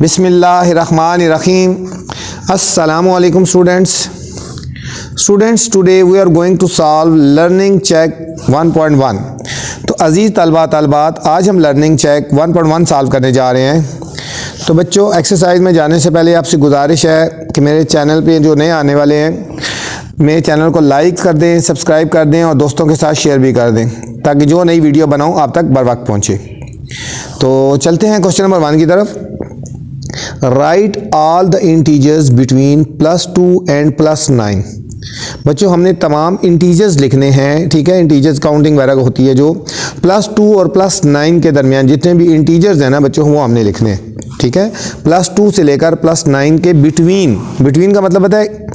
बिस्मिल्लाहिर्रहमानिर्रहीम। अस्सलामु अलैकुम students, today we are going to solve learning check 1.1। तो अजीज़ तलबात आज हम लर्निंग चेक 1.1 सॉल्व करने जा रहे हैं। तो बच्चों, एक्सरसाइज में जाने से पहले आपसे गुजारिश है कि मेरे चैनल पे जो नए आने वाले हैं मेरे चैनल को लाइक कर दें, सब्सक्राइब कर दें और दोस्तों के साथ शेयर भी कर दें ताकि जो नई वीडियो बनाऊं आप तक बर वक्त पहुँचे। तो चलते हैं क्वेश्चन नंबर 1 की तरफ। Right all the integers between +2 and +9। बच्चों, हमने तमाम इंटीजर्स लिखने हैं, ठीक है। इंटीजर्स काउंटिंग वगैरह होती है जो +2 और +9 के दरमियान जितने भी इंटीजर्स हैं ना बच्चों, वो हमने लिखने हैं, ठीक है। +2 से लेकर +9 के बिटवीन का मतलब पता है,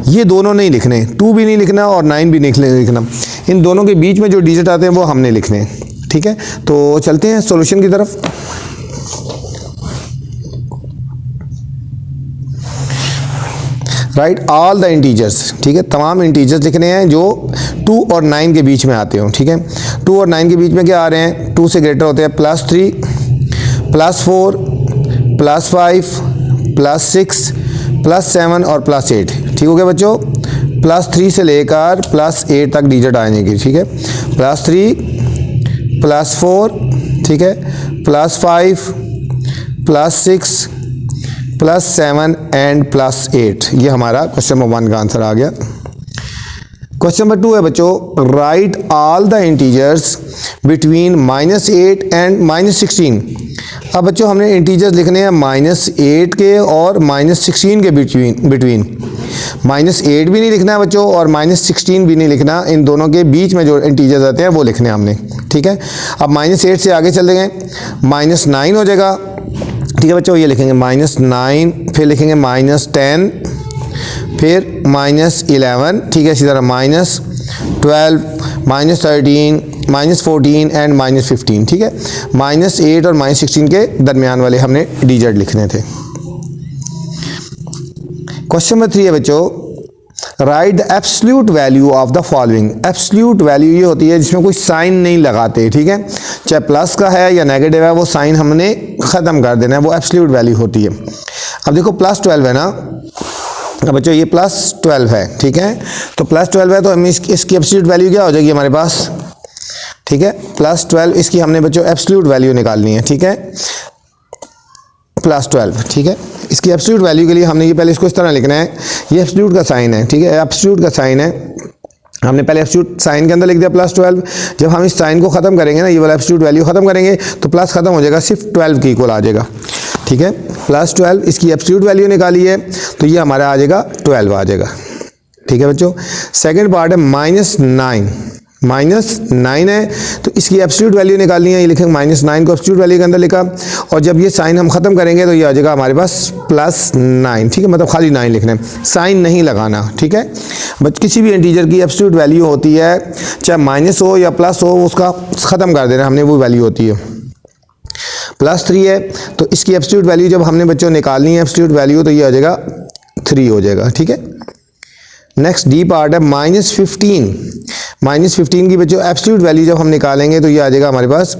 ये दोनों नहीं लिखने, 2 भी नहीं लिखना और 9 भी नहीं लिखना। इन दोनों के बीच में जो डिजिट आते हैं वो हमने लिखने हैं, ठीक है। तो चलते हैं सॉल्यूशन की तरफ। राइट ऑल द इंटीजर्स, ठीक है। तमाम इंटीजर्स लिखने हैं जो 2 और 9 के बीच में आते हो, ठीक है। 2 और 9 के बीच में क्या आ रहे हैं, 2 से ग्रेटर होते हैं +3, +4, +5, +6, +7 और +8, ठीक हो गया बच्चों। +3 से लेकर +8 तक डिजिट आएंगे, ठीक है। +3, +4, ठीक है, +5, +6, +7 एंड +8। ये हमारा क्वेश्चन नंबर 1 का आंसर आ गया। क्वेश्चन नंबर 2 है बच्चों, right all the integers between -8 and -16। अब बच्चों हमने इंटीजर्स लिखने हैं -8 के और -16 के बिटवीन। -8 भी नहीं लिखना है बच्चों और -16 भी नहीं लिखना, इन दोनों के बीच में जो इंटीजर्स आते हैं वो लिखने हैं हमने, ठीक है। अब -8 से आगे चल गए, -9 हो जाएगा, ठीक है बच्चों। ये लिखेंगे -9, फिर लिखेंगे -10, फिर -11, ठीक है। इसी तरह -12, -13, -14 एंड -15, ठीक है। -8 और -16 के दरमियान वाले हमने डिजिट लिखने थे। क्वेश्चन नंबर 3 है बच्चों, right the absolute value of the following. Absolute value ये होती है जिसमें कोई साइन नहीं लगाते, ठीक है। चाहे प्लस का है या नेगेटिव है, वो साइन हमने ख़त्म कर देना है, वो एब्सोल्यूट वैल्यू होती है। अब देखो +12 है ना, अब बच्चों ये +12 है, ठीक है। तो +12 है तो हम इसकी एब्सोल्यूट वैल्यू क्या हो जाएगी हमारे पास, ठीक है। +12 इसकी हमने बच्चों एब्सोल्यूट वैल्यू निकालनी है, ठीक है। +12, ठीक है। इसकी एब्सोल्यूट वैल्यू के लिए हमने ये पहले इसको इस तरह लिखना है, ये एब्सोल्यूट का साइन है, ठीक है। एब्सोल्यूट का साइन है, हमने पहले एब्सोल्यूट साइन के अंदर लिख दिया +12। जब हम इस साइन को ख़त्म करेंगे ना, ये वाला एब्सोल्यूट वैल्यू ख़त्म करेंगे तो प्लस ख़त्म हो जाएगा, सिर्फ 12 के इक्वल आ जाएगा, ठीक है। +12 इसकी एब्सोल्यूट वैल्यू निकाली है तो ये हमारा आ जाएगा 12 आ जाएगा, ठीक है बच्चों। सेकेंड पार्ट है -9 है तो इसकी एब्सोल्यूट वैल्यू निकालनी है, ये लिखेंगे -9 को एब्सोल्यूट वैल्यू के अंदर लिखा और जब ये साइन हम ख़त्म करेंगे तो ये आ जाएगा हमारे पास +9, ठीक है। मतलब खाली 9 लिखना है, साइन नहीं लगाना, ठीक है। बट किसी भी इंटीजर की एब्सोल्यूट वैल्यू होती है, चाहे माइनस हो या प्लस हो, उसका ख़त्म कर देना हमने, वो वैल्यू होती है। +3 है तो इसकी एब्सोल्यूट वैल्यू जब हमने बच्चों निकालनी है एब्सोल्यूट वैल्यू तो ये आ जाएगा 3 हो जाएगा, ठीक है। नेक्स्ट डी पार्ट है -15 की बच्चों एब्सोल्यूट वैल्यू जब हम निकालेंगे तो ये आ जाएगा हमारे पास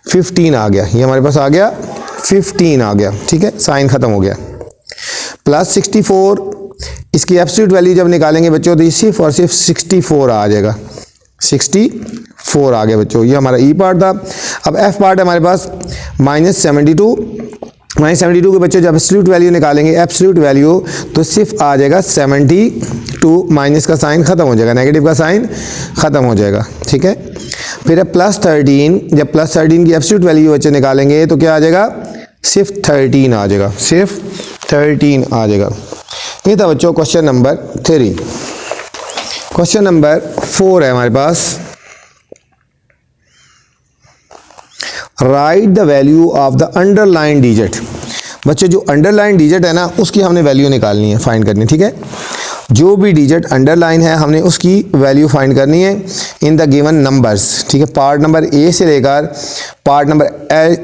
15 आ गया, ये हमारे पास आ गया 15 आ गया, ठीक है। साइन ख़त्म हो गया। +64 इसकी एब्सोल्यूट वैल्यू जब निकालेंगे बच्चों तो ये सिर्फ और सिर्फ 64 आ जाएगा, 64 आ गया बच्चों। ये हमारा ई पार्ट था। अब एफ पार्ट है हमारे पास -72 के बच्चों जब एब्सोल्यूट वैल्यू निकालेंगे एब्सोल्यूट वैल्यू तो सिर्फ आ जाएगा 72, माइनस का साइन ख़त्म हो जाएगा, नेगेटिव का साइन ख़त्म हो जाएगा, ठीक है। फिर है +13, जब +13 की एब्सोल्यूट वैल्यू बच्चे निकालेंगे तो क्या आ जाएगा, सिर्फ 13 आ जाएगा, सिर्फ 13 आ जाएगा। ये था बच्चों क्वेश्चन नंबर 3। क्वेश्चन नंबर 4 है हमारे पास, write the value of the underline digit. बच्चों जो अंडरलाइन डिजिट है ना उसकी हमने वैल्यू निकालनी है, फाइंड करनी है, ठीक है। जो भी डिजिट अंडरलाइन है हमने उसकी वैल्यू फाइंड करनी है इन द गिवन नंबर्स, ठीक है। पार्ट नंबर ए से लेकर पार्ट नंबर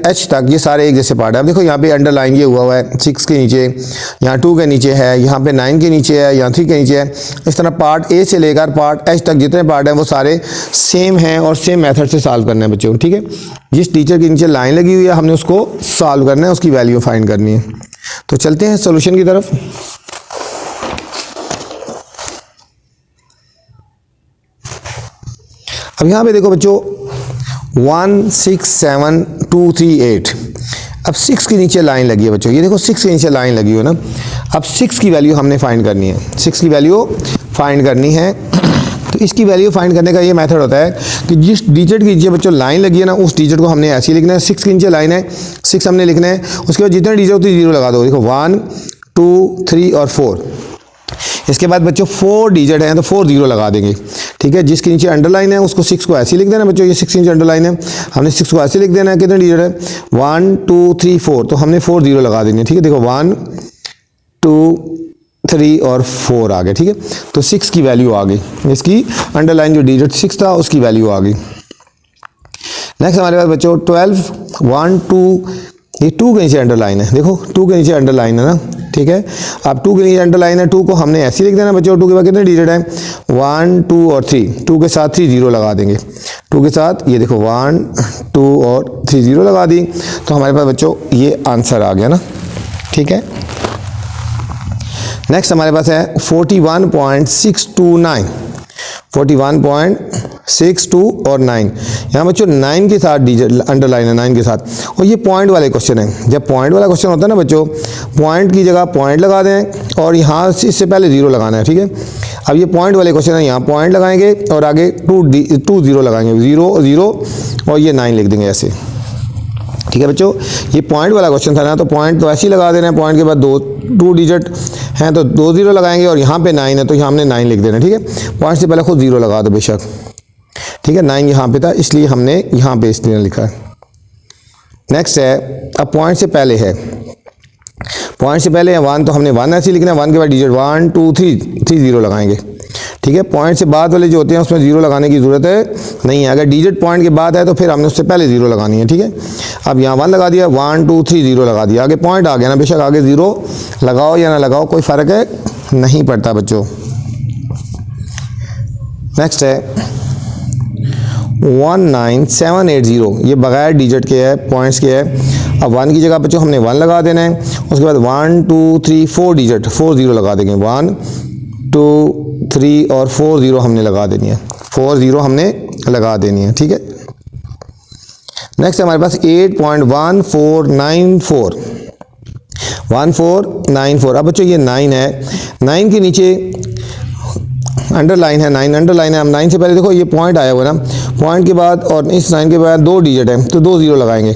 एच तक ये सारे एक जैसे पार्ट है। अब देखो यहाँ पे अंडरलाइन ये हुआ है 6 के नीचे, यहाँ 2 के नीचे है, यहाँ पे 9 के नीचे है, यहाँ 3 के नीचे है। इस तरह पार्ट ए से लेकर पार्ट एच तक जितने पार्ट हैं वो सारे सेम हैं और सेम मेथड से सॉल्व करना है बच्चों, ठीक है। जिस टीचर के नीचे लाइन लगी हुई है हमने उसको सॉल्व करना है, उसकी वैल्यू फाइंड करनी है। तो चलते हैं सॉल्यूशन की तरफ। अब यहाँ पे देखो बच्चों 1 6 7 2 3 8, अब 6 के नीचे लाइन लगी है बच्चों, ये देखो 6 के नीचे लाइन लगी हो ना। अब 6 की वैल्यू हमने फाइंड करनी है, 6 की वैल्यू फाइंड करनी है। तो इसकी वैल्यू फाइंड करने का ये मेथड होता है कि जिस डिजिट के नीचे बच्चों लाइन लगी है ना, उस डिजिट को हमने ऐसे ही लिखना है। 6 के नीचे लाइन है, 6 हमने लिखना है। उसके बाद जितने डिजिट होती है जीरो लगा दो। देखो 1 2 3 और 4। इसके बाद बच्चों 4 डिजिट हैं तो 4 जीरो लगा देंगे, ठीक है। जिसके नीचे अंडरलाइन है उसको 6 को ऐसे ही लिख देना बच्चों, ये 6 के नीचे अंडरलाइन है, हमने 6 को ऐसे लिख देना है। कितने डिजिट है 1 2 3 4, तो हमने 4 जीरो लगा देंगे, ठीक है। देखो 1 2 3 और 4 आ गए, ठीक है। तो 6 की वैल्यू आ गई, इसकी अंडरलाइन जो डिजिट 6 था उसकी वैल्यू आ गई। नेक्स्ट हमारे पास बच्चों 12 1 2, ये 2 के नीचे अंडरलाइन है, देखो 2 के नीचे अंडरलाइन है ना, ठीक है। अब 2 के नीचे अंडरलाइन है, 2 को हमने ऐसे ही लिख देना बच्चों। 2 के बाद कितने डिजिट है 1 2 और 3, 2 के साथ 3 जीरो लगा देंगे। 2 के साथ ये देखो 1 2 और 3 जीरो लगा दी, तो हमारे पास बच्चों ये आंसर आ गया ना, ठीक है। नेक्स्ट हमारे पास है 41.629, 41.62 और 9। यहाँ बच्चों 9 के साथ डिजिट अंडरलाइन है, 9 के साथ। और ये पॉइंट वाले क्वेश्चन है, जब पॉइंट वाला क्वेश्चन होता है ना बच्चों, पॉइंट की जगह पॉइंट लगा दें और यहाँ से इससे पहले जीरो लगाना है, ठीक है। अब ये पॉइंट वाले क्वेश्चन है, यहाँ पॉइंट लगाएंगे और आगे 2 जीरो लगाएंगे, 0 0 और ये 9 लिख देंगे ऐसे, ठीक है बच्चों। ये पॉइंट वाला क्वेश्चन था ना, तो पॉइंट तो ऐसे ही लगा देना है। पॉइंट के बाद 2 डिजिट हैं तो 2 जीरो लगाएंगे और यहाँ पे 9 है तो यहाँ हमने 9 लिख देना, ठीक है। पॉइंट से पहले खुद जीरो लगा दो बेशक, ठीक है। 9 यहाँ पे था इसलिए हमने यहाँ पे इसलिए लिखा है। नेक्स्ट है, अब पॉइंट से पहले है, पॉइंट से पहले है 1, तो हमने 1 ऐसे लिखना है। 1 के बाद डिजिट 1 2 3 जीरो लगाएंगे, ठीक है। पॉइंट से बाद वाले जो होते हैं उसमें जीरो लगाने की ज़रूरत है नहीं है। अगर डिजिट पॉइंट के बाद है तो फिर हमने उससे पहले जीरो लगानी है, ठीक है। अब यहाँ 1 लगा दिया, 1 2 3 जीरो लगा दिया, आगे पॉइंट आ गया ना, बेशक आगे जीरो लगाओ या ना लगाओ कोई फ़र्क है नहीं पड़ता बच्चों। नेक्स्ट है 19780, ये बगैर डिजिट के है, पॉइंट्स के है। अब 1 की जगह बच्चों हमने 1 लगा देना है। उसके बाद 1 2 3 4 डिजिट, 4 जीरो लगा देंगे। 1 2 3 और 4 जीरो हमने लगा देनी है, 4 जीरो हमने लगा देनी है, ठीक है। नेक्स्ट हमारे पास 8.1494, 1494। अब बच्चों ये 9 है, 9 के नीचे अंडरलाइन है, 9 अंडरलाइन है। हम 9 से पहले देखो ये पॉइंट आया हुआ है ना, पॉइंट के बाद और इस 9 के बाद 2 डिजिट है तो 2 जीरो लगाएंगे।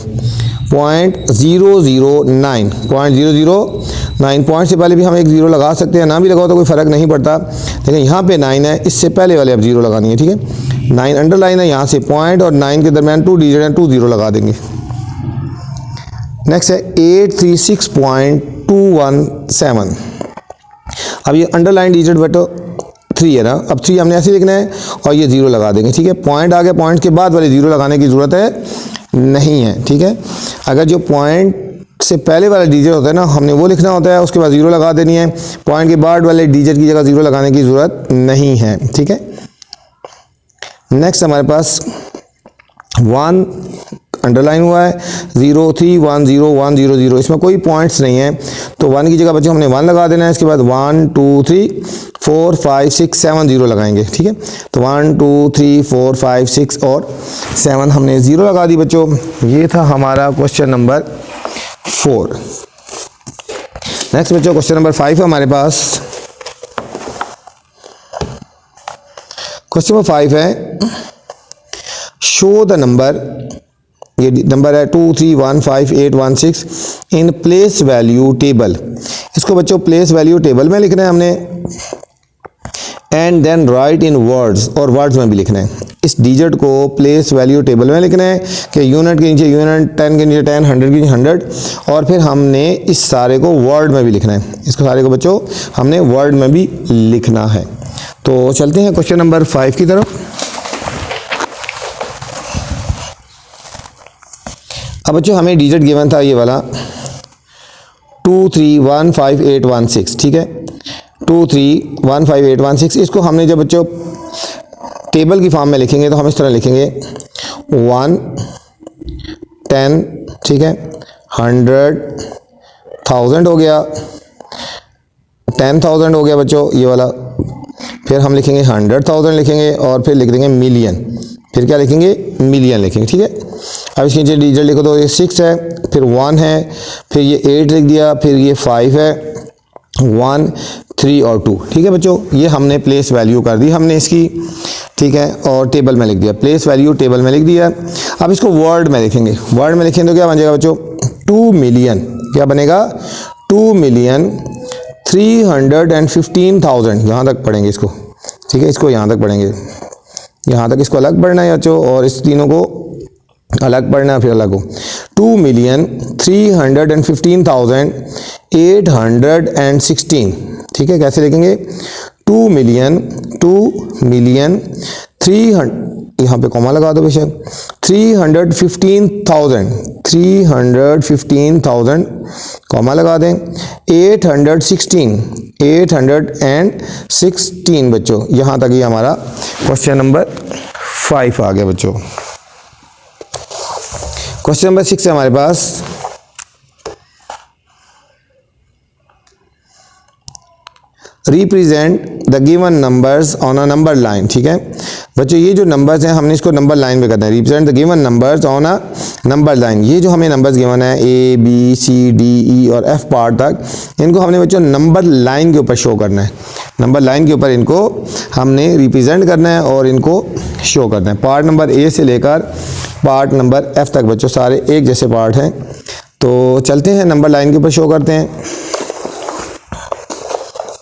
0.009, 0.009। पॉइंट से पहले भी हम एक जीरो लगा सकते हैं, ना भी लगाओ तो कोई फ़र्क नहीं पड़ता, लेकिन यहाँ पे 9 है, इससे पहले वाले अब जीरो लगानी है, ठीक है। 9 अंडरलाइन है, यहाँ से पॉइंट और 9 के दरमियान 2 डिजिट है, 2 जीरो लगा देंगे। नेक्स्ट है 836.217। अब ये अंडरलाइन डिजिट बटो 3 है ना, अब 3 हमने ऐसे लिखना है और ये जीरो लगा देंगे, ठीक है। पॉइंट आ गया, पॉइंट के बाद वाले जीरो लगाने की ज़रूरत है नहीं है, ठीक है। अगर जो पॉइंट से पहले वाला डिजिट होता है ना, हमने वो लिखना होता है, उसके बाद जीरो लगा देनी है। पॉइंट के बाद वाले डिजिट की जगह जीरो लगाने की ज़रूरत नहीं है, ठीक है। नेक्स्ट हमारे पास 1 अंडरलाइन हुआ है, 0 3 1 0 1 0 0, इसमें कोई पॉइंट्स नहीं है तो 1 की जगह बच्चों हमने 1 लगा देना है। इसके बाद 1 2 3 4 5 6 7 जीरो लगाएंगे, ठीक है। तो 1 2 3 4 5 6 और 7 हमने जीरो लगा दी बच्चों। ये था हमारा क्वेश्चन नंबर 4। नेक्स्ट बच्चों क्वेश्चन नंबर 5 है हमारे पास। क्वेश्चन नंबर 5 है, शो द नंबर, ये नंबर है 2 3 1 5 8 1 6 इन प्लेस वैल्यू टेबल। इसको बच्चों प्लेस वैल्यू टेबल में लिखना है हमने, and then write in words, और वर्ड्स में भी लिखना है। इस डिजिट को प्लेस वैल्यू टेबल में लिखना है कि यूनिट के नीचे यूनिट, 10 के नीचे 10, 100 के नीचे 100, और फिर हमने इस सारे को वर्ड में भी लिखना है। इसको सारे को बच्चों हमने वर्ड में भी लिखना है। तो चलते हैं क्वेश्चन नंबर 5 की तरफ। अब बच्चों हमें डिजिट गिवन था ये वाला 2 3 1 5 8 1 6, ठीक है। 2 3 1 5 8 1 6, इसको हमने जब बच्चों टेबल की फॉर्म में लिखेंगे तो हम इस तरह लिखेंगे 1 10, ठीक है, 100 1000 हो गया, 10,000 हो गया बच्चों ये वाला, फिर हम लिखेंगे 100,000 लिखेंगे और फिर लिख देंगे मिलियन, फिर क्या लिखेंगे मिलियन लिखेंगे, ठीक है। अब इसके नीचे डिजिट लिखो तो ये 6 है, फिर 1 है, फिर ये 8 लिख दिया, फिर ये 5 है, 1 3 और 2, ठीक है बच्चों। ये हमने प्लेस वैल्यू कर दी हमने इसकी, ठीक है, और टेबल में लिख दिया, प्लेस वैल्यू टेबल में लिख दिया। अब इसको वर्ड में लिखेंगे, वर्ड में लिखेंगे तो क्या बन जाएगा बच्चों 2 मिलियन, क्या बनेगा 2,315,000, यहाँ तक पढ़ेंगे इसको, ठीक है, इसको यहाँ तक पढ़ेंगे, यहाँ तक इसको अलग पढ़ना है बच्चों और इस तीनों को अलग पढ़ना है फिर अलग हो। 2,315,816, ठीक है, कैसे लिखेंगे 2 मिलियन 300, यहाँ पे कॉमा लगा दो बेशक, 315,000 कॉमा लगा दें, 816 बच्चों, यहाँ तक ही हमारा क्वेश्चन नंबर 5 आ गया बच्चों। क्वेश्चन नंबर 6 है हमारे पास, represent the given numbers on a number line, ठीक है बच्चों, ये जो नंबर्स हैं हमने इसको नंबर लाइन में करना है। Represent the given numbers on a number line, ये जो हमें नंबर्स गिवन है A B C D E और F पार्ट तक, इनको हमने बच्चों नंबर लाइन के ऊपर शो करना है, नंबर लाइन के ऊपर इनको हमने रिप्रेजेंट करना है और इनको शो करना है। पार्ट नंबर A से लेकर पार्ट नंबर F तक बच्चों सारे एक जैसे पार्ट हैं, तो चलते हैं नंबर लाइन के ऊपर शो करते हैं।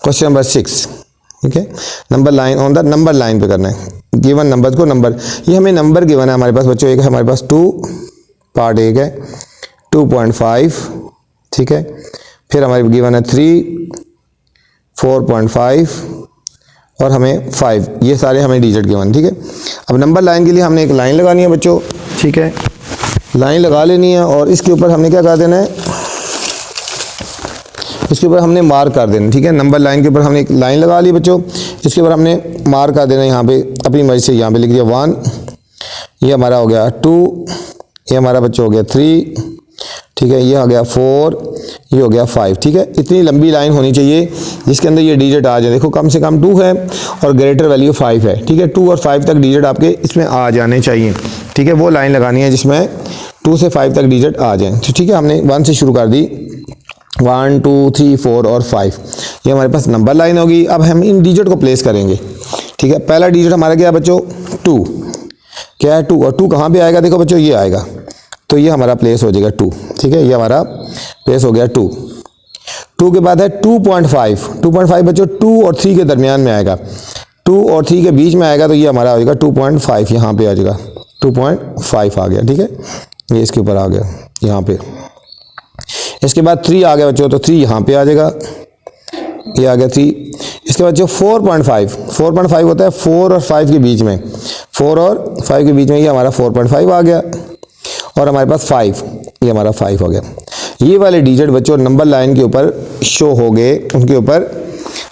क्वेश्चन नंबर 6, ठीक है, number line on the number line पे करना है, गिवन नंबर्स को नंबर, ये हमें नंबर गिवन है हमारे पास बच्चों, एक है हमारे पास 2, पार्ट एक है 2.5, ठीक है, फिर हमारे गिवन है 3, 4.5 और हमें 5, ये सारे हमें डिजिट गिवन, ठीक है। अब नंबर लाइन के लिए हमने एक लाइन लगानी है बच्चों, ठीक है, लाइन लगा लेनी है और इसके ऊपर हमने क्या कर देना है, इसके ऊपर हमने मार्क कर देना, ठीक है, नंबर लाइन के ऊपर हमने एक लाइन लगा ली बच्चों, इसके ऊपर हमने मार्क कर देना, यहाँ पे अपनी मर्जी से यहाँ पे लिख दिया 1, ये हमारा हो गया 2, ये हमारा बच्चों हो गया 3, ठीक है, ये हो गया 4, ये हो गया 5, ठीक है। इतनी लंबी लाइन होनी चाहिए जिसके अंदर ये डिजिट आ जाए, देखो कम से कम 2 है और ग्रेटर वैल्यू 5 है, ठीक है, 2 और 5 तक डिजिट आपके इसमें आ जाने चाहिए, ठीक है, वो लाइन लगानी है जिसमें 2 से 5 तक डिजिट आ जाए, तो ठीक है, हमने 1 से शुरू कर दी, 1 2 3 4 और 5, ये हमारे पास नंबर लाइन होगी। अब हम इन डिजिट को प्लेस करेंगे, ठीक है, पहला डिजिट हमारा क्या है बच्चों 2, क्या है 2, और 2 कहाँ पे आएगा, देखो बच्चों ये आएगा, तो ये हमारा प्लेस हो जाएगा 2, ठीक है, ये हमारा प्लेस हो गया 2 के बाद है 2.5 बच्चों 2 और 3 के दरमियान में आएगा, 2 और 3 के बीच में आएगा, तो ये हमारा हो जाएगा 2.5, यहाँ पे आ जाएगा 2.5 आ गया, ठीक है, ये इसके ऊपर आ गया यहाँ पे। इसके बाद 3 आ गया बच्चों, तो 3 यहाँ पे आ जाएगा, ये आ गया 3। इसके बाद जो 4.5 होता है 4 और 5 के बीच में, 4 और 5 के बीच में, ये हमारा 4.5 आ गया, और हमारे पास 5, ये हमारा 5 हो गया। ये वाले डिजिट बच्चों नंबर लाइन के ऊपर शो हो गए, उनके ऊपर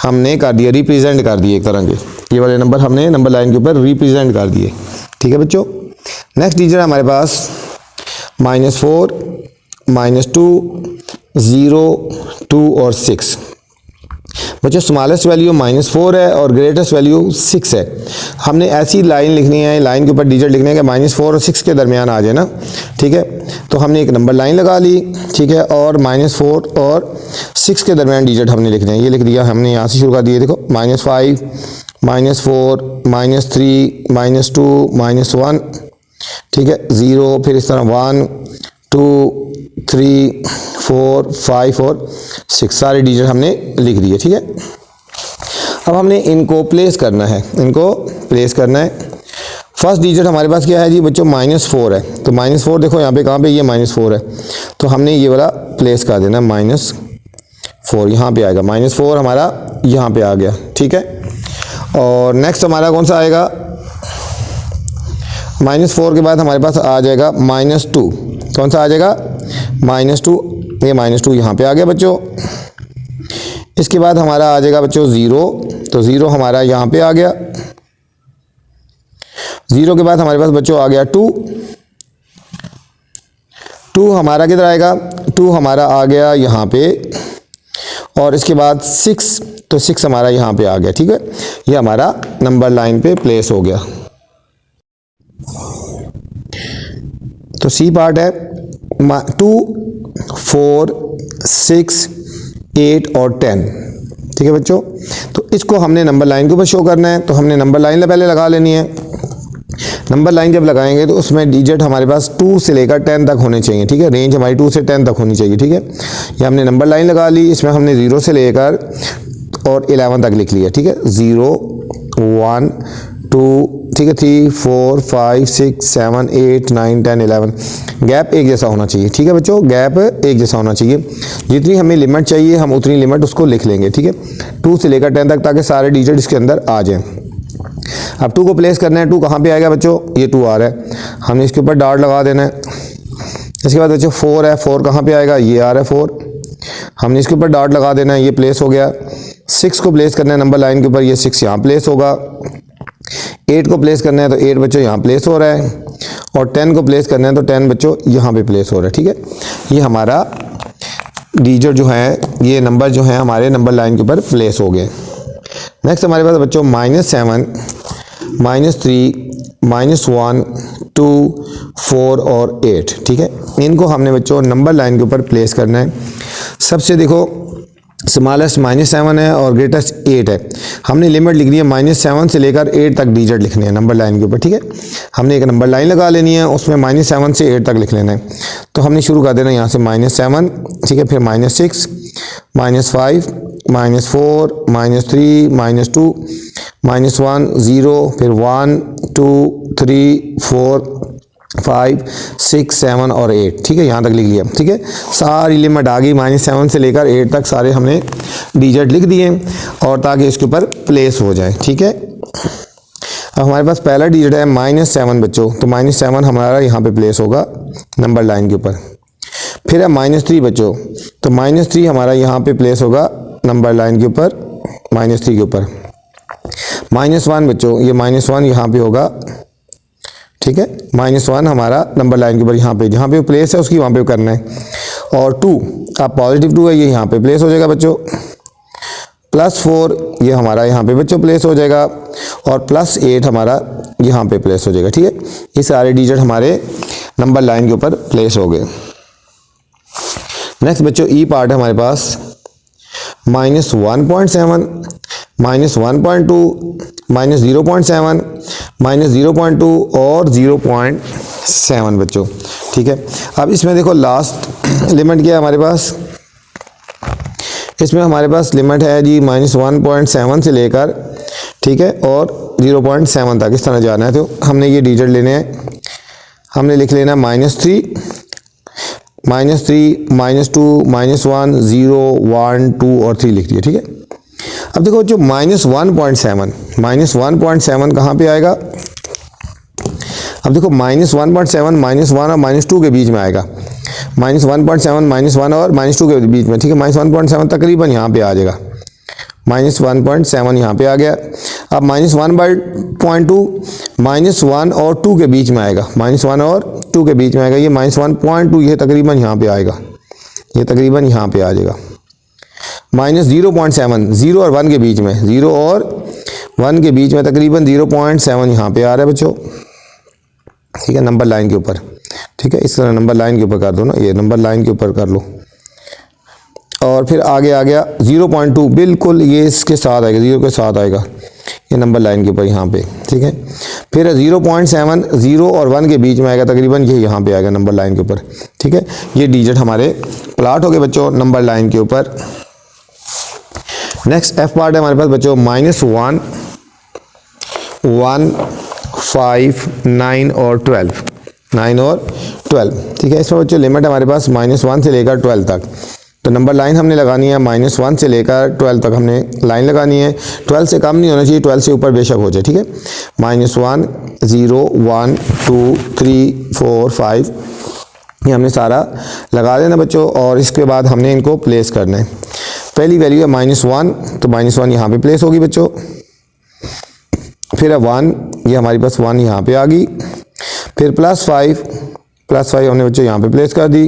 हमने कर दिया, रिप्रेजेंट कर दिए एक तरह के, ये वाले नंबर हमने नंबर लाइन के ऊपर रिप्रेजेंट कर दिए, ठीक है बच्चों। नेक्स्ट डिजिट हमारे पास -4, -2, 0, 2 और 6 बच्चों, स्मॉलेस्ट वैल्यू -4 है और ग्रेटेस्ट वैल्यू 6 है। हमने ऐसी लाइन लिखनी है, लाइन के ऊपर डिजिट लिखने हैं कि -4 और 6 के दरमियान आ जाए ना, ठीक है, तो हमने एक नंबर लाइन लगा ली, ठीक है, और -4 और 6 के दरमियान डिजिट हमने लिखने हैं, ये लिख दिया हमने, यहाँ से शुरू कर दिए, देखो -5, -4, -3, -2, -1, ठीक है, 0, फिर इस तरह 1 2 3 4 5 और 6 सारे डिजिट हमने लिख दिए, ठीक है। अब हमने इनको प्लेस करना है, फर्स्ट डिजिट हमारे पास क्या है जी बच्चों -4 है, तो -4 देखो यहाँ पे कहाँ पे, ये -4 है, तो हमने ये वाला प्लेस कर देना, -4 यहाँ पे आएगा, -4 हमारा यहाँ पे आ गया, ठीक है। और नेक्स्ट हमारा कौन सा आएगा, -4 के बाद हमारे पास आ जाएगा -2, कौन सा आ जाएगा -2, ये -2 यहाँ पे आ गया बच्चों। इसके बाद हमारा आ जाएगा बच्चों 0, तो 0 हमारा यहाँ पे आ गया, 0 के बाद हमारे पास बच्चों आ गया 2, 2 हमारा किधर आएगा, 2 हमारा आ गया यहाँ पे, और इसके बाद 6, तो 6 हमारा यहाँ पे आ गया। ठीक है, ये हमारा नंबर लाइन पे प्लेस हो गया। तो सी पार्ट है 2, 4, 6, 8 और 10। ठीक है बच्चों, तो इसको हमने नंबर लाइन के ऊपर शो करना है, तो हमने नंबर लाइन पहले लगा लेनी है। नंबर लाइन जब लगाएंगे तो उसमें डिजिट हमारे पास 2 से लेकर 10 तक होने चाहिए। ठीक है, रेंज हमारी 2 से 10 तक होनी चाहिए। ठीक है, ये हमने नंबर लाइन लगा ली, इसमें हमने 0 से लेकर और 11 तक लिख लिया। ठीक है, 0, 1, 2, ठीक है, 3, 4, 5, 6, 7, 8, 9, 10, 11। गैप एक जैसा होना चाहिए। ठीक है बच्चों, गैप एक जैसा होना चाहिए। जितनी हमें लिमिट चाहिए हम उतनी लिमिट उसको लिख लेंगे। ठीक है, 2 से लेकर 10 तक, ताकि सारे डिजिट इसके अंदर आ जाएं। अब 2 को प्लेस करना है। 2 कहाँ पे आएगा बच्चों, ये 2 आ रहा है, हमने इसके ऊपर डॉट लगा देना है। इसके बाद बच्चों 4 है, 4 कहाँ पे आएगा, ये आ रहा है 4, हमने इसके ऊपर डॉट लगा देना है, ये प्लेस हो गया। 6 को प्लेस करना है नंबर लाइन के ऊपर, ये 6 यहाँ प्लेस होगा। 8 को प्लेस करना है तो 8 बच्चों यहाँ प्लेस हो रहा है, और 10 को प्लेस करना है तो 10 बच्चों यहाँ पे प्लेस हो रहा है। ठीक है, ये हमारा डिजिट जो है, ये नंबर जो है हमारे नंबर लाइन के ऊपर प्लेस हो गए। नेक्स्ट हमारे पास बच्चों -7, -3, -1, 2, 4 और 8। ठीक है, इनको हमने बच्चों नंबर लाइन के ऊपर प्लेस करना है। सबसे देखो स्मॉलेस्ट -7 है और ग्रेटेस्ट 8 है। हमने लिमिट लिखनी है -7 से लेकर 8 तक डिजिट लिखने हैं नंबर लाइन के ऊपर। ठीक है, हमने एक नंबर लाइन लगा लेनी है, उसमें -7 से 8 तक लिख लेना है। तो हमने शुरू कर देना यहाँ से -7, ठीक है, फिर -6, -5, -4, -3, -2, -1, 0, फिर 1, 2, 3, 4, 5, 6, 7 और 8। ठीक है, यहाँ तक लिख लिया। ठीक है, सारी लिमिट आ गई, -7 से लेकर 8 तक सारे हमने डिजिट लिख दिए, और ताकि इसके ऊपर प्लेस हो जाए। ठीक है, अब हमारे पास पहला डिजिट है -7 बच्चों, तो -7 हमारा यहाँ पे प्लेस होगा नंबर लाइन के ऊपर। फिर है -3 बच्चों, तो -3 हमारा यहाँ पे प्लेस होगा नंबर लाइन के ऊपर, -3 के ऊपर। -1 बच्चों, ये -1 यहाँ पे होगा। ठीक है, -1 हमारा नंबर लाइन के ऊपर यहाँ पे, जहाँ पे प्लेस है उसकी वहाँ पे करना है। और 2, अब +2 है, ये यहाँ पे प्लेस हो जाएगा बच्चों। +4 ये हमारा यहाँ पे बच्चों प्लेस हो जाएगा, और +8 हमारा यहाँ पे प्लेस हो जाएगा। ठीक है, ये सारे डिजिट हमारे नंबर लाइन के ऊपर प्लेस हो गए। नेक्स्ट बच्चों ई पार्ट है हमारे पास -1.7, -1.2, -0.7, -0.2 और 0.7 बच्चों। ठीक है, अब इसमें देखो लास्ट लिमिट क्या है हमारे पास, इसमें हमारे पास लिमिट है जी -1.7 से लेकर, ठीक है, और 0.7 तक इस तरह जाना है। तो हमने ये डिजिट लेने हैं, हमने लिख लेना -3, -3, -2, -1, 0, 1, 2 और 3 लिख दिया। ठीक है, अब देखो जो -1.7, -1.7 कहाँ पे आएगा, अब देखो -1.7 -1 और -2 के बीच में आएगा। -1.7 -1 और -2 के बीच में। ठीक है, -1.7 तकरीबन यहाँ पे आ जाएगा, -1.7 यहाँ पे आ गया। अब -1/2 -1 और 2 के बीच में आएगा, -1 और 2 के बीच में आएगा। ये -1.2 ये तकरीबन यहाँ पे आएगा, ये तकरीबन यहाँ पे आ जाएगा। -0.7 0 और 1 के बीच में, 0 और 1 के बीच में तकरीबन 0.7 यहाँ पे आ रहा है बच्चों। ठीक है, नंबर लाइन के ऊपर। ठीक है, इस तरह नंबर लाइन के ऊपर कर दो ना, ये नंबर लाइन के ऊपर कर लो। और फिर आगे आ गया 0.2, बिल्कुल ये इसके साथ आएगा, 0 के साथ आएगा, ये नंबर लाइन के ऊपर यहाँ पे। ठीक है, फिर 0.7 0 और 1 के बीच में आएगा, तकरीबन ये यहाँ पे आएगा नंबर लाइन के ऊपर। ठीक है, ये डिजिट हमारे प्लाट हो गए बच्चों नंबर लाइन के ऊपर। नेक्स्ट एफ पार्ट है हमारे पास बच्चों -1, 1, 5, 9 और 12, 9 और 12। ठीक है, इसमें बच्चों लिमिट है हमारे पास -1 से लेकर 12 तक। तो नंबर लाइन हमने लगानी है -1 से लेकर 12 तक हमने लाइन लगानी है। 12 से कम नहीं होना चाहिए, 12 से ऊपर बेशक हो जाए। ठीक है, -1, 0, 1, 2, 3, 4, 5 ये हमने सारा लगा देना बच्चों, और इसके बाद हमने इनको प्लेस करना है। पहली वैल्यू है -1, तो -1 यहाँ पे प्लेस होगी बच्चों। फिर है 1, ये हमारी पास 1 यहाँ पे आ गई। फिर +5, +5 हमने बच्चों यहाँ पे प्लेस कर दी,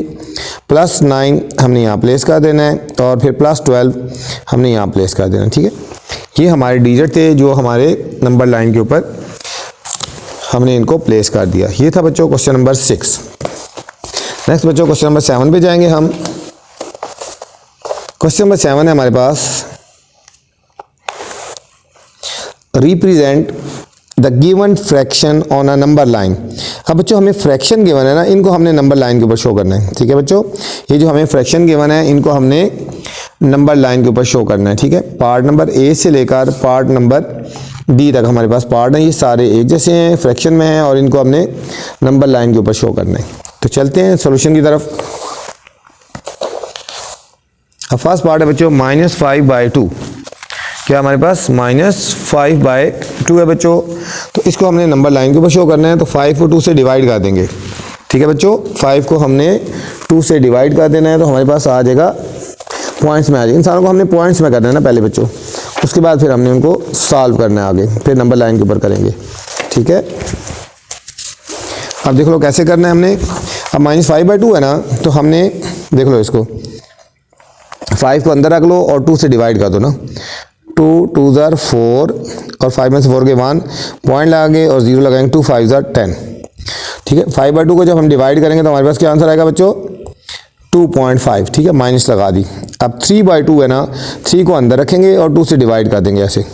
+9 हमने यहाँ प्लेस कर देना है, और फिर +12 हमने यहाँ प्लेस कर देना है। ठीक है, ये हमारे डिजिट थे जो हमारे नंबर लाइन के ऊपर हमने इनको प्लेस कर दिया। ये था बच्चों क्वेश्चन नंबर 6। नेक्स्ट बच्चों क्वेश्चन नंबर 7 पे जाएंगे हम। क्वेश्चन नंबर 7 है हमारे पास, represent the given fraction on a number line. अब बच्चों हमें फ्रैक्शन गिवन है ना, इनको हमने नंबर लाइन के ऊपर शो करना है। ठीक है बच्चों, ये जो हमें फ्रैक्शन गिवन है इनको हमने नंबर लाइन के ऊपर शो करना है। ठीक है, पार्ट नंबर ए से लेकर पार्ट नंबर डी तक हमारे पास पार्ट है, ये सारे एक जैसे हैं, फ्रैक्शन में हैं, और इनको हमने नंबर लाइन के ऊपर शो करना है। तो चलते हैं सॉल्यूशन की तरफ। अब फर्स्ट पार्ट है बच्चों -5/2। क्या हमारे पास -5/2 है बच्चों, तो इसको हमने नंबर लाइन के ऊपर शो करना है। तो 5 को 2 से डिवाइड कर देंगे। ठीक है बच्चों, 5 को हमने 2 से डिवाइड कर देना है, तो हमारे पास आ जाएगा पॉइंट्स में आ जाएगा। इन सारों को हमने पॉइंट्स में करना है ना पहले बच्चों, उसके बाद फिर हमने उनको सॉल्व करना है आगे, फिर नंबर लाइन के ऊपर करेंगे। ठीक है, अब देख लो कैसे करना है हमने। अब -5/2 है ना, तो हमने देख लो इसको 5 को अंदर रख लो और 2 से डिवाइड कर दो ना। 2 2 ज़ार 4 और 5 में से 4 के 1 पॉइंट लगाएंगे और 0 लगाएंगे, 2 5 ज़ार 10। ठीक है, 5/2 को जब हम डिवाइड करेंगे तो हमारे पास क्या आंसर आएगा बच्चों, 2.5। ठीक है, माइनस लगा दी। अब 3/2 है ना, 3 को अंदर रखेंगे और 2 से डिवाइड कर देंगे ऐसे,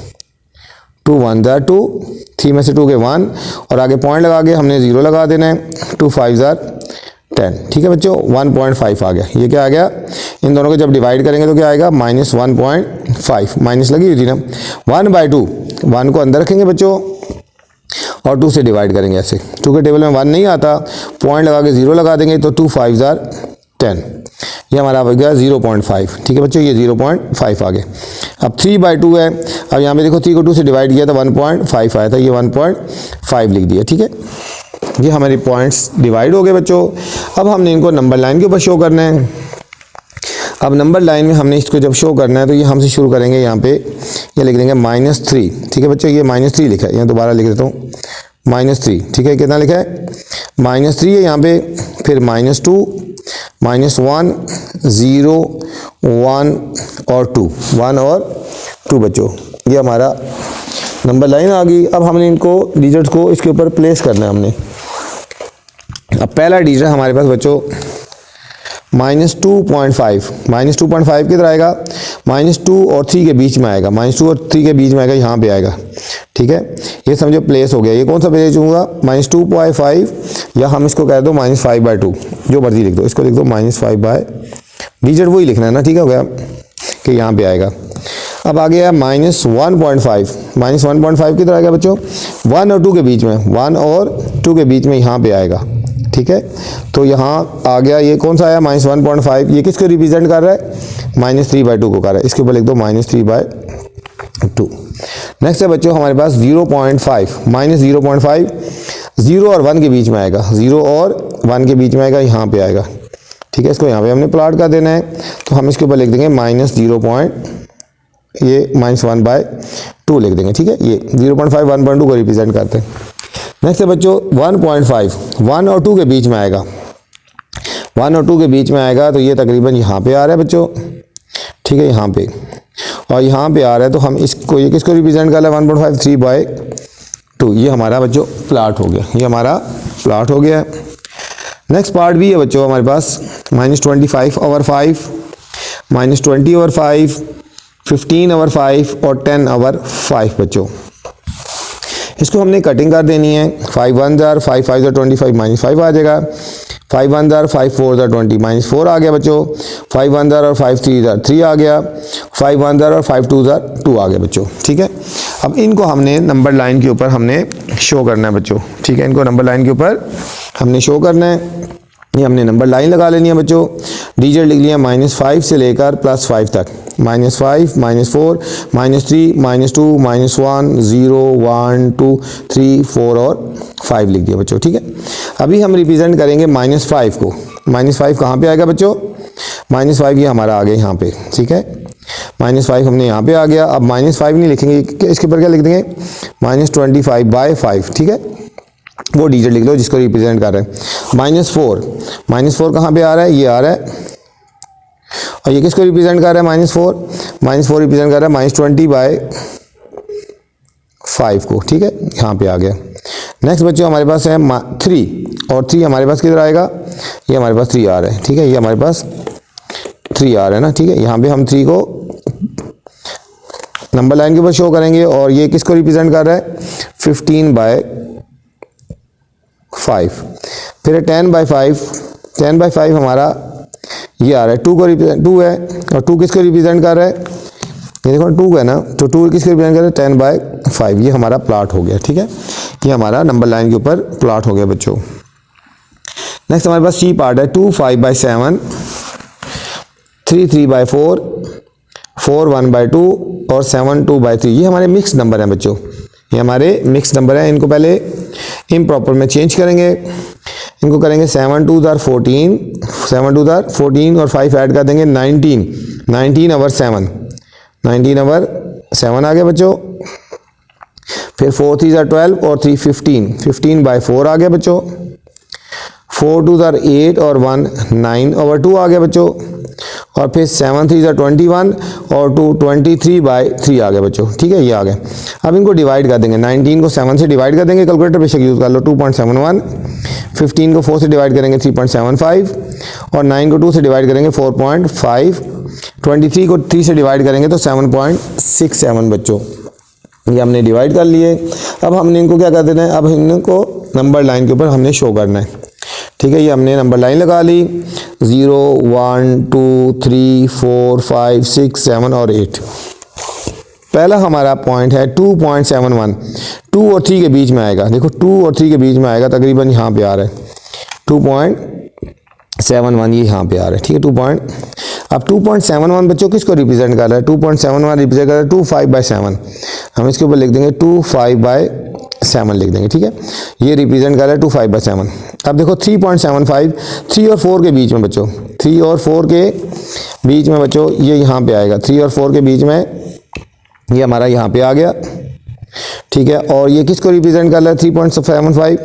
2 1 ज़ार 2, 3 में से 2 के 1 और आगे पॉइंट लगा के हमने 0 लगा देना है, 2 5 ज़ार 10। ठीक है बच्चों, 1.5 आ गया। ये क्या आ गया, इन दोनों को जब डिवाइड करेंगे तो क्या आएगा, -1.5, माइनस लगी हुई थी ना। 1/2, 1 को अंदर रखेंगे बच्चों और 2 से डिवाइड करेंगे ऐसे, 2 के टेबल में 1 नहीं आता, पॉइंट लगा के 0 लगा देंगे, तो 2 5 ज़ार 10, ये हमारा आ गया 0.5। ठीक है बच्चों, ये 0.5 आ गए। अब 3/2 है, अब यहाँ पे देखो 3 को 2 से डिवाइड किया तो 1.5 आया था, ये 1.5 लिख दिया। ठीक है, ये हमारे पॉइंट्स डिवाइड हो गए बच्चों। अब हमने इनको नंबर लाइन के ऊपर शो करना है। अब नंबर लाइन में हमने इसको जब शो करना है तो ये हमसे शुरू करेंगे, यहाँ पे ये लिख देंगे -3। ठीक है बच्चों, ये -3 लिखा है, यहाँ दोबारा लिख देता हूँ -3। ठीक है, कितना लिखा है, -3 है यहाँ पे, फिर -2 -1 0 1 और 2, 1 और 2 बच्चों, ये हमारा नंबर लाइन आ गई। अब हमने इनको डिजिट्स को इसके ऊपर प्लेस करना है हमने। अब पहला डिजिट हमारे पास बच्चों -2.5, -2.5 किधर आएगा, -2 और 3 के बीच में आएगा, -2 और 3 के बीच में आएगा, यहाँ पे आएगा। ठीक है, ये समझो प्लेस हो गया। ये कौन सा प्लेस होगा, -2.5, या हम इसको कह दो -5/2, जो मर्जी लिख दो, इसको लिख दो -5/, डिजिट वही लिखना है ना। ठीक हो गया कि यहाँ पे आएगा। अब आ गया -1.5, -1.5 किधर आएगा बच्चों, 1 और 2 के बीच में, 1 और 2 के बीच में यहाँ पे आएगा। ठीक है, तो यहाँ आ गया, ये कौन सा आया, -1.5, ये किसको रिप्रेजेंट कर रहा है, -3/2 को कर रहा है, इसके ऊपर लिख दो -3/2। नेक्स्ट है बच्चों हमारे पास 0.5, -0.5, 0 और 1 के बीच में आएगा, 0 और 1 के बीच में आएगा, यहाँ पे आएगा। ठीक है, इसको यहाँ पे हमने प्लॉट कर देना है, तो हम इसके ऊपर लिख देंगे -1/2 लिख देंगे। ठीक है, ये 0.5 1.2 को रिप्रेजेंट करते हैं। नेक्स्ट है बच्चों 1.5, 1 और 2 के बीच में आएगा, 1 और 2 के बीच में आएगा, तो ये तकरीबन यहाँ पे आ रहा है बच्चों। ठीक है, यहाँ पे और यहाँ पे आ रहा है, तो हम इसको, ये किसको रिप्रेजेंट कर रहा है, 1.5 3/2, ये हमारा बच्चों प्लॉट हो गया, ये हमारा प्लॉट हो गया। नेक्स्ट पार्ट भी है बच्चों हमारे पास -25/5, -20/5, 15/5 और 10/5 बच्चों। इसको हमने कटिंग कर देनी है। 5 1 ज़ार 5 5 ज़ार 25 -5 आ जाएगा। 5 1 ज़ार 5 4 ज़ार 20 -4 आ गया बच्चों। 5 1 ज़ार और 5 3 ज़ार 3 आ गया। 5 1 ज़ार और 5 2 ज़ार 2 आ गया बच्चों। ठीक है, अब इनको हमने नंबर लाइन के ऊपर हमने शो करना है बच्चों। ठीक है, इनको नंबर लाइन के ऊपर हमने शो करना है। ये हमने नंबर लाइन लगा लेनी है बच्चों। डिजिट लिख लिया -5 से लेकर +5 तक, -5 -4 -3 -2 -1 0 1 2 3 4 और 5 लिख दिया बच्चों। ठीक है, अभी हम रिप्रेजेंट करेंगे -5 को। -5 कहाँ पे आएगा बच्चों, -5 ये हमारा आ गया यहाँ पे। ठीक है, -5 हमने यहाँ पे आ गया। अब -5 नहीं लिखेंगे, इसके ऊपर क्या लिख देंगे, -25/5। ठीक है, वो डिजिट लिख लो जिसको रिप्रेजेंट कर रहे हैं। -4 कहाँ पे आ रहा है, ये आ रहा है, और ये किसको रिप्रेजेंट कर रहा है, -4 रिप्रेजेंट कर रहा है -20/5 को, ठीक है, यहाँ पे आ गया। नेक्स्ट बच्चों हमारे पास है 3, और 3 हमारे पास किधर आएगा, ये हमारे पास 3 आ रहा है, ठीक है, ये हमारे पास 3 आ रहा है ना, ठीक है, यहाँ पे हम 3 को नंबर लाइन के ऊपर शो करेंगे, और ये किसको रिप्रेजेंट कर रहा है, 15/5। फिर 10/5 हमारा ये आ रहा है, 2 को रिप्रेजेंट 2 है, और 2 किसको रिप्रेजेंट कर रहा है, ये देखो 2 है ना, तो 2 किसको रिप्रेजेंट कर रहा है, 10/5। ये हमारा प्लॉट हो गया, ठीक है, ये हमारा नंबर लाइन के ऊपर प्लॉट हो गया बच्चों। नेक्स्ट हमारे पास सी पार्ट है, 2 5/7, 3 3/4, 4 1/2 और 7 2/3। ये हमारे मिक्स नंबर हैं बच्चों, ये हमारे मिक्स नंबर हैं। इनको पहले इम्प्रॉपर में चेंज करेंगे, इनको करेंगे 7 2 * 14, 7 2 * 14 और 5 ऐड कर देंगे 19, 19/7, 19/7 आ गया बच्चों। फिर 4 3 * 12 और 3 15, 15/4 आ गया बच्चों। 4 2 * 8 और 1 9/2 आ गया बच्चों। और फिर 7 3 * 21 और 2 23/3 आ गया बच्चों, ठीक है, ये आ गया। अब इनको डिवाइड कर देंगे, 19 को 7 से डिवाइड कर देंगे, कैलकुलेटर बेशक यूज़ कर लो, 2.71, 15 को 4 से डिवाइड करेंगे 3.75, और 9 को 2 से डिवाइड करेंगे 4.5, 23 को 3 से डिवाइड करेंगे तो 7.67 बच्चों, ये हमने डिवाइड कर लिए। अब हमने इनको क्या कर देना है, अब इनको नंबर लाइन के ऊपर हमने शो करना है, ठीक है, ये हमने नंबर लाइन लगा ली, 0 1 2 3 4 5 6 7 और 8। पहला हमारा पॉइंट है 2.71, 2 और 3 के बीच में आएगा, देखो 2 और 3 के बीच में आएगा, तकरीबन यहाँ पे आ रहा है 2.71, ये यहाँ पे आ रहा है, ठीक है, अब 2.71 बच्चों किसको रिप्रेजेंट कर रहा है, 2.71 रिप्रेजेंट कर रहा है 25/7, हम इसके ऊपर लिख देंगे 25/7 लिख देंगे, ठीक है, ये रिप्रेजेंट कर रहा है 25/7। अब देखो 3.75, 3 और 4 के बीच में बच्चों, 3 और 4 के बीच में बच्चों, ये यहाँ पे आएगा, 3 और 4 के बीच में ये हमारा यहाँ पे आ गया, ठीक है, और ये किसको रिप्रेजेंट कर रहा है, 3.75,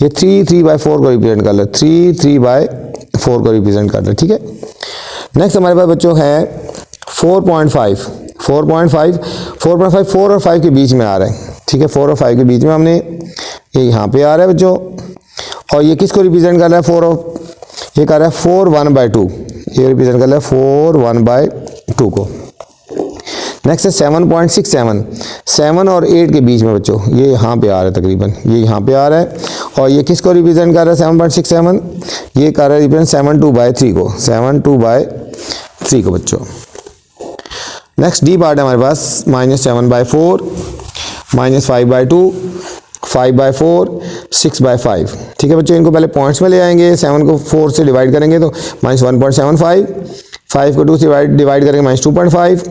ये 3 3/4 को रिप्रेजेंट कर रहा है, 3 3/4 को रिप्रेजेंट कर रहा है, ठीक है। नेक्स्ट हमारे पास बच्चों है 4.5, 4.5 4 और 5 के बीच में आ रहा है, ठीक है, 4 और 5 के बीच में हमने ये यहाँ पे आ रहा है बच्चों, और ये किसको रिप्रेजेंट कर रहा है, 4 और ये कर रहा है 4 1/2, ये रिप्रेजेंट कर रहा है 4 1/2 को। नेक्स्ट है 7.67, 7 और 8 के बीच में बच्चों, ये यहाँ पे आ रहा है, तकरीबन ये यहाँ पे आ रहा है, और ये किसको रिप्रेजेंट कर रहा है, 7.67, ये कर रहा है रिप्रेजेंट 7 2/3 को, 7 2/3 को बच्चों। नेक्स्ट डी पार्ट है हमारे पास, -7/4, -5/2, 5/4, 6/5, ठीक है बच्चों। इनको पहले पॉइंट्स में ले आएंगे, 7 को 4 से डिवाइड करेंगे तो -1.75, 5 को 2 से डिवाइड करेंगे -2.5,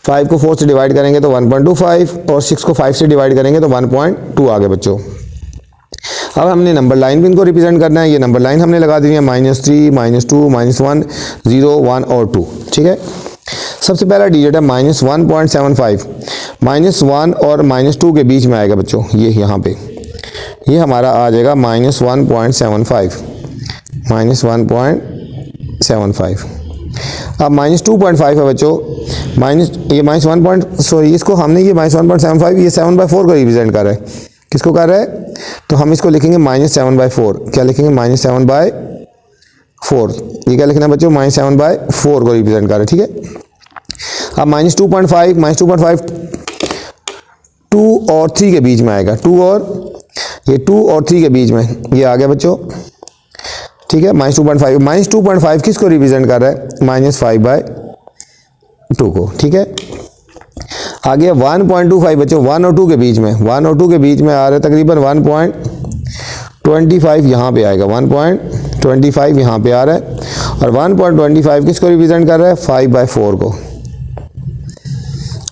5 को 4 से डिवाइड करेंगे तो 1.25, और 6 को 5 से डिवाइड करेंगे तो 1.2 आ गए बच्चों। अब हमने नंबर लाइन भी इनको रिप्रेजेंट करना है, ये नंबर लाइन हमने लगा दी है, -3 -2 -1 0 1 और 2, ठीक है। सबसे पहला डिजिट है -1.75, -1 और -2 के बीच में आएगा बच्चों, ये यहाँ पे ये हमारा आ जाएगा -1.75, -1.75। अब -2.5 है बच्चों, ये -1 इसको हमने ये -1.75, ये 7/4 को रिप्रेजेंट कर रहा है, किसको कर रहा है, तो हम इसको लिखेंगे -7/4, क्या लिखेंगे, -7/4, ये क्या लिखना है बच्चों, -7/4 को रिप्रेजेंट कर रहा है, ठीक है। अब -2.5 2 और 3 के बीच में आएगा, 2 और 3 के बीच में ये आ गया बच्चों, ठीक है, -2.5 किसको रिप्रेजेंट कर रहा है, -5/2 को, ठीक है। आगे 1.25 बच्चों, 1 और 2 के बीच में, 1 और 2 के बीच में आ रहा है, तकरीबन 1.25 यहाँ पे आएगा, 1.25 यहाँ पे आ रहा है, और 1.25 किसको रिप्रेजेंट कर रहा है, 5/4 को।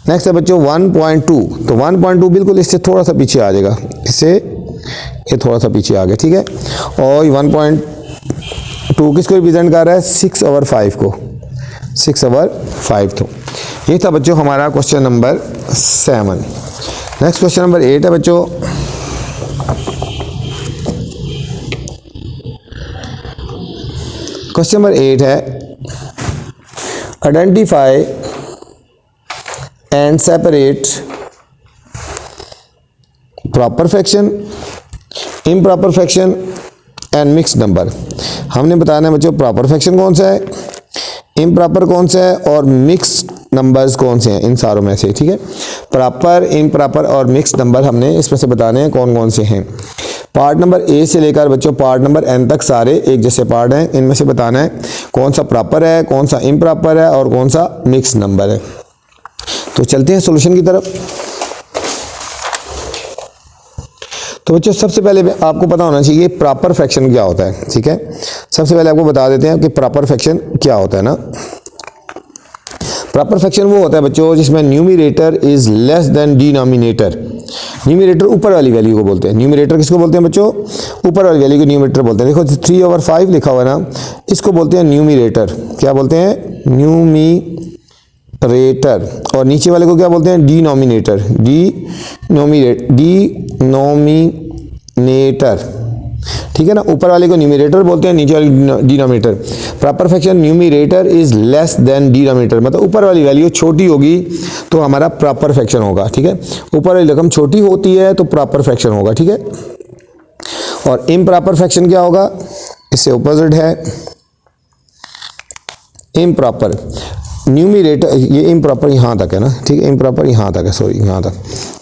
नेक्स्ट है बच्चों 1.2, तो 1.2 बिल्कुल इससे थोड़ा सा पीछे आ जाएगा, इससे ये थोड़ा सा पीछे आ गया, ठीक है। और 1.2 किसको रिप्रेजेंट कर रहा है, 6/5 को, 6/5 तो ये था बच्चों हमारा question number 7। Next question number 8 है बच्चों, क्वेश्चन नंबर 8 है identify and separate proper fraction, improper fraction and mix number. हमने बताना है बच्चों प्रॉपर फ्रैक्शन कौन सा है, इम्प्रॉपर कौन सा है और मिक्स नंबर्स कौन से हैं इन सारों में से। ठीक है, प्रॉपर, इम्प्रॉपर और मिक्स नंबर हमने इसमें से बताने हैं कौन कौन से हैं। पार्ट नंबर ए से लेकर बच्चों पार्ट नंबर एन तक सारे एक जैसे पार्ट हैं, इनमें से बताना है कौन सा प्रॉपर है, कौन सा इम्प्रॉपर है और कौन सा मिक्स नंबर है। तो चलते हैं सॉल्यूशन की तरफ। तो बच्चों सबसे पहले आपको पता होना चाहिए प्रॉपर फ्रैक्शन क्या होता है। ठीक है, सबसे पहले आपको बता देते हैं कि प्रॉपर फ्रैक्शन क्या होता है ना। प्रॉपर फ्रैक्शन वो होता है बच्चों जिसमें numerator is less than denominator. Numerator ऊपर वाली वैल्यू को बोलते हैं। न्यूमरेटर किसको बोलते हैं बच्चों? ऊपर वाली वैल्यू को न्यूमरेटर बोलते हैं। देखो 3/5 लिखा हुआ है ना, इसको बोलते हैं न्यूमरेटर। क्या बोलते हैं? न्यूमरेटर। और नीचे वाले को क्या बोलते हैं? डिनोमिनेटर। डिनोमिनेटर। ठीक है ना, ऊपर वाले को न्यूमरेटर बोलते हैं, नीचे वाले denominator. Proper fraction numerator is less than denominator, मतलब ऊपर वाली वैल्यू छोटी होगी तो हमारा प्रॉपर फ्रैक्शन होगा। ठीक है, ऊपर वाली रकम छोटी होती है तो प्रॉपर फ्रैक्शन होगा। ठीक है, और इम्प्रॉपर फ्रैक्शन क्या होगा? इससे ऑपोजिट है इम्प्रॉपर। न्यूमरेटर, ये इम्प्रॉपर यहाँ तक है ना, ठीक है, इम्प्रॉपर यहाँ तक है, सॉरी यहाँ तक।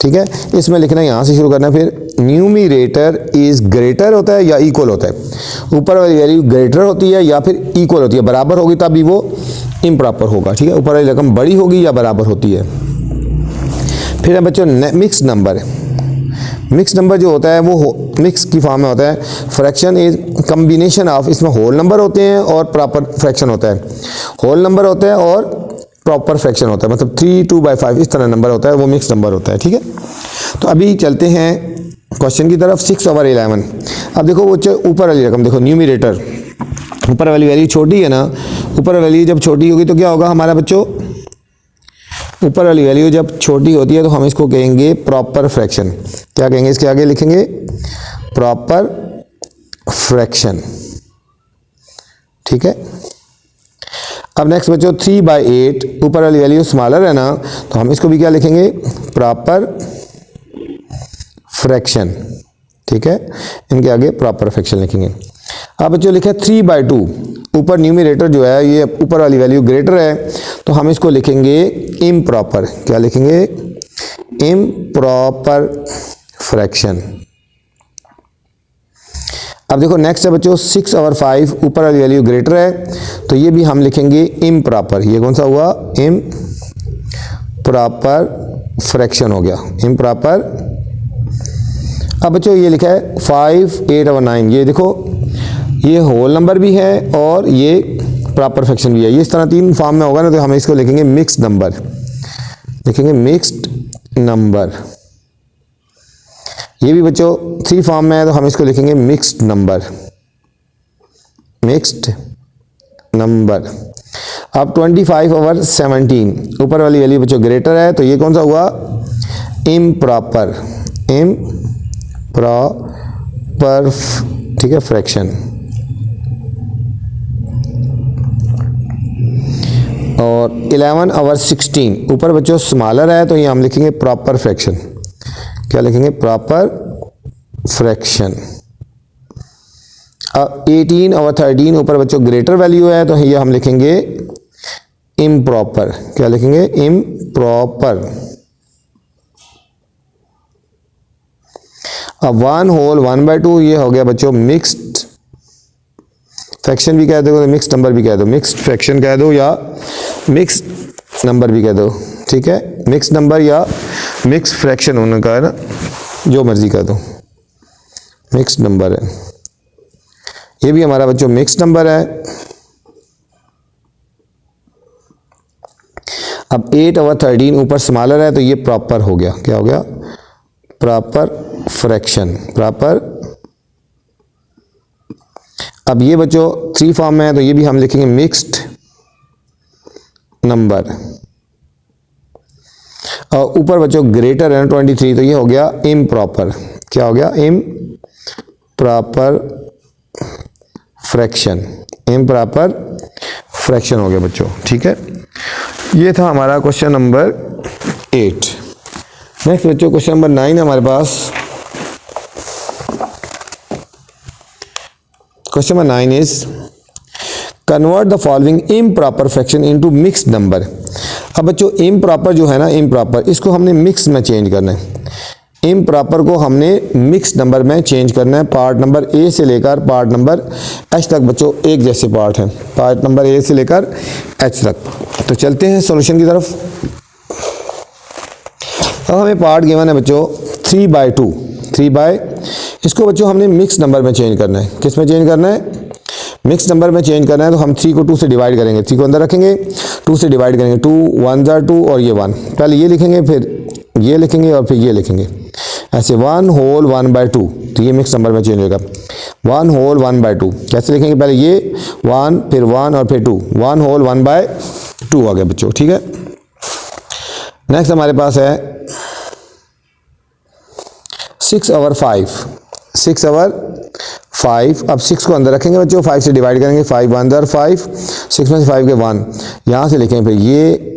ठीक है, इसमें लिखना है, यहाँ से शुरू करना है। फिर न्यूमरेटर इज ग्रेटर होता है या इक्वल होता है? ऊपर वाली वैल्यू ग्रेटर होती है या फिर इक्वल होती है, बराबर होगी तभी वो इम्प्रॉपर होगा। ठीक है, ऊपर वाली रकम बड़ी होगी या बराबर होती है। फिर है बच्चों मिक्स नंबर। मिक्स नंबर जो होता है वो मिक्स की फॉर्म में होता है। फ्रैक्शन इज कम्बिनेशन ऑफ, इसमें होल नंबर होते हैं और प्रॉपर फ्रैक्शन होता है। होल नंबर होता है और प्रॉपर फ्रैक्शन होता है, मतलब 3, 2/5 इस तरह नंबर होता है, वो मिक्स नंबर होता है। ठीक है, तो अभी चलते हैं क्वेश्चन की तरफ। 6/11। अब देखो वो ऊपर वाली रकम देखो, न्यूमरेटर, ऊपर वाली वैल्यू छोटी है ना, ऊपर वैल्यू जब छोटी होगी तो क्या होगा हमारा बच्चों? ऊपर वाली वैल्यू जब छोटी होती है तो हम इसको कहेंगे प्रॉपर फ्रैक्शन। क्या कहेंगे? इसके आगे लिखेंगे प्रॉपर फ्रैक्शन। ठीक है, अब नेक्स्ट बच्चों 3/8, ऊपर वाली वैल्यू स्मॉलर है ना, तो हम इसको भी क्या लिखेंगे? Proper fraction. ठीक है, इनके आगे प्रॉपर फ्रैक्शन लिखेंगे। अब बच्चों लिखा है 3/2, ऊपर न्यूमरेटर जो है ये ऊपर वाली वैल्यू ग्रेटर है तो हम इसको लिखेंगे इम्प्रॉपर। क्या लिखेंगे? Improper fraction. अब देखो नेक्स्ट है बच्चों 6/5, ऊपर वाली वैल्यू ग्रेटर है तो ये भी हम लिखेंगे इम्प्रॉपर। ये कौन सा हुआ? इम्प्रॉपर फ्रैक्शन हो गया, इम्प्रॉपर। अब बच्चों ये लिखा है 5, 8/9, ये देखो ये होल नंबर भी है और ये प्रॉपर फ्रैक्शन भी है। ये इस तरह 3 फॉर्म में होगा ना, तो हम इसको लिखेंगे मिक्स्ड नंबर। लिखेंगे मिक्स्ड नंबर। ये भी बच्चों 3 फॉर्म में है तो हम इसको लिखेंगे मिक्स्ड नंबर। Mixed number. अब 25/17, ऊपर वाली वैल्यू बच्चों ग्रेटर है तो ये कौन सा हुआ? इम्प्रॉपर। इम्प्रॉपर, ठीक है, फ्रैक्शन। और 11/16, ऊपर बच्चों स्मॉलर है तो ये हम लिखेंगे प्रॉपर फ्रैक्शन। क्या लिखेंगे? Proper fraction. अब 18/13, ऊपर बच्चों ग्रेटर वैल्यू है तो ये हम लिखेंगे इम्प्रॉपर। क्या लिखेंगे? इम्प्रॉपर। अब 1/2, ये हो गया बच्चों मिक्स्ड फ्रैक्शन भी कह दो, मिक्स्ड नंबर भी कह दो, मिक्स्ड फ्रैक्शन कह दो या मिक्स्ड नंबर भी कह दो। ठीक है, मिक्स्ड नंबर या मिक्स्ड फ्रैक्शन उन्होंने कहा है ना, जो मर्जी कह दो, मिक्स्ड नंबर है। ये भी हमारा बच्चों मिक्स्ड नंबर है। अब 8/13, ऊपर स्मॉलर है तो ये प्रॉपर हो गया। क्या हो गया? Proper fraction. प्रॉपर। अब ये बच्चों 3 फॉर्म में है तो ये भी हम लिखेंगे मिक्स्ड नंबर। और ऊपर बच्चों ग्रेटर है 23 तो ये हो गया इम्प्रॉपर। क्या हो गया? इम्प्रॉपर फ्रैक्शन, इम्प्रॉपर फ्रैक्शन हो गया बच्चों, ठीक है। ये था हमारा क्वेश्चन नंबर 8। नेक्स्ट बच्चों क्वेश्चन नंबर 9 है हमारे पास। Question number 9 is convert the following improper fraction into mixed number. अब बच्चों इम्प्रॉपर जो है ना, इम्प्रॉपर इसको हमने मिक्स में चेंज करना है। इम्प्रॉपर को हमने मिक्स नंबर में चेंज करना है। पार्ट नंबर ए से लेकर पार्ट नंबर एच तक बच्चों एक जैसे पार्ट हैं, पार्ट नंबर ए से लेकर एच तक। तो चलते हैं सॉल्यूशन की तरफ। अब हमें पार्ट गिवन है बच्चों 3/2, 3 इसको बच्चों हमने मिक्स नंबर में चेंज करना है। किस में चेंज करना है? मिक्स नंबर में चेंज करना है। तो हम 3 को 2 से डिवाइड करेंगे, 3 को अंदर रखेंगे, 2 से डिवाइड करेंगे, 2 1 जार 2 और ये 1। पहले ये लिखेंगे, फिर ये लिखेंगे और फिर ये लिखेंगे, ऐसे 1 होल 1/2। तो ये मिक्स नंबर में चेंज होगा, 1 होल 1/2। कैसे लिखेंगे? पहले ये 1 फिर 1 और फिर 2, 1 होल 1/2 आ गया बच्चों, ठीक है। नेक्स्ट हमारे पास है 6/5, 6/5। अब 6 को अंदर रखेंगे बच्चों, 5 से डिवाइड करेंगे, 5 1 जार 5, 6 में से 5 के 1, यहाँ से लिखेंगे, फिर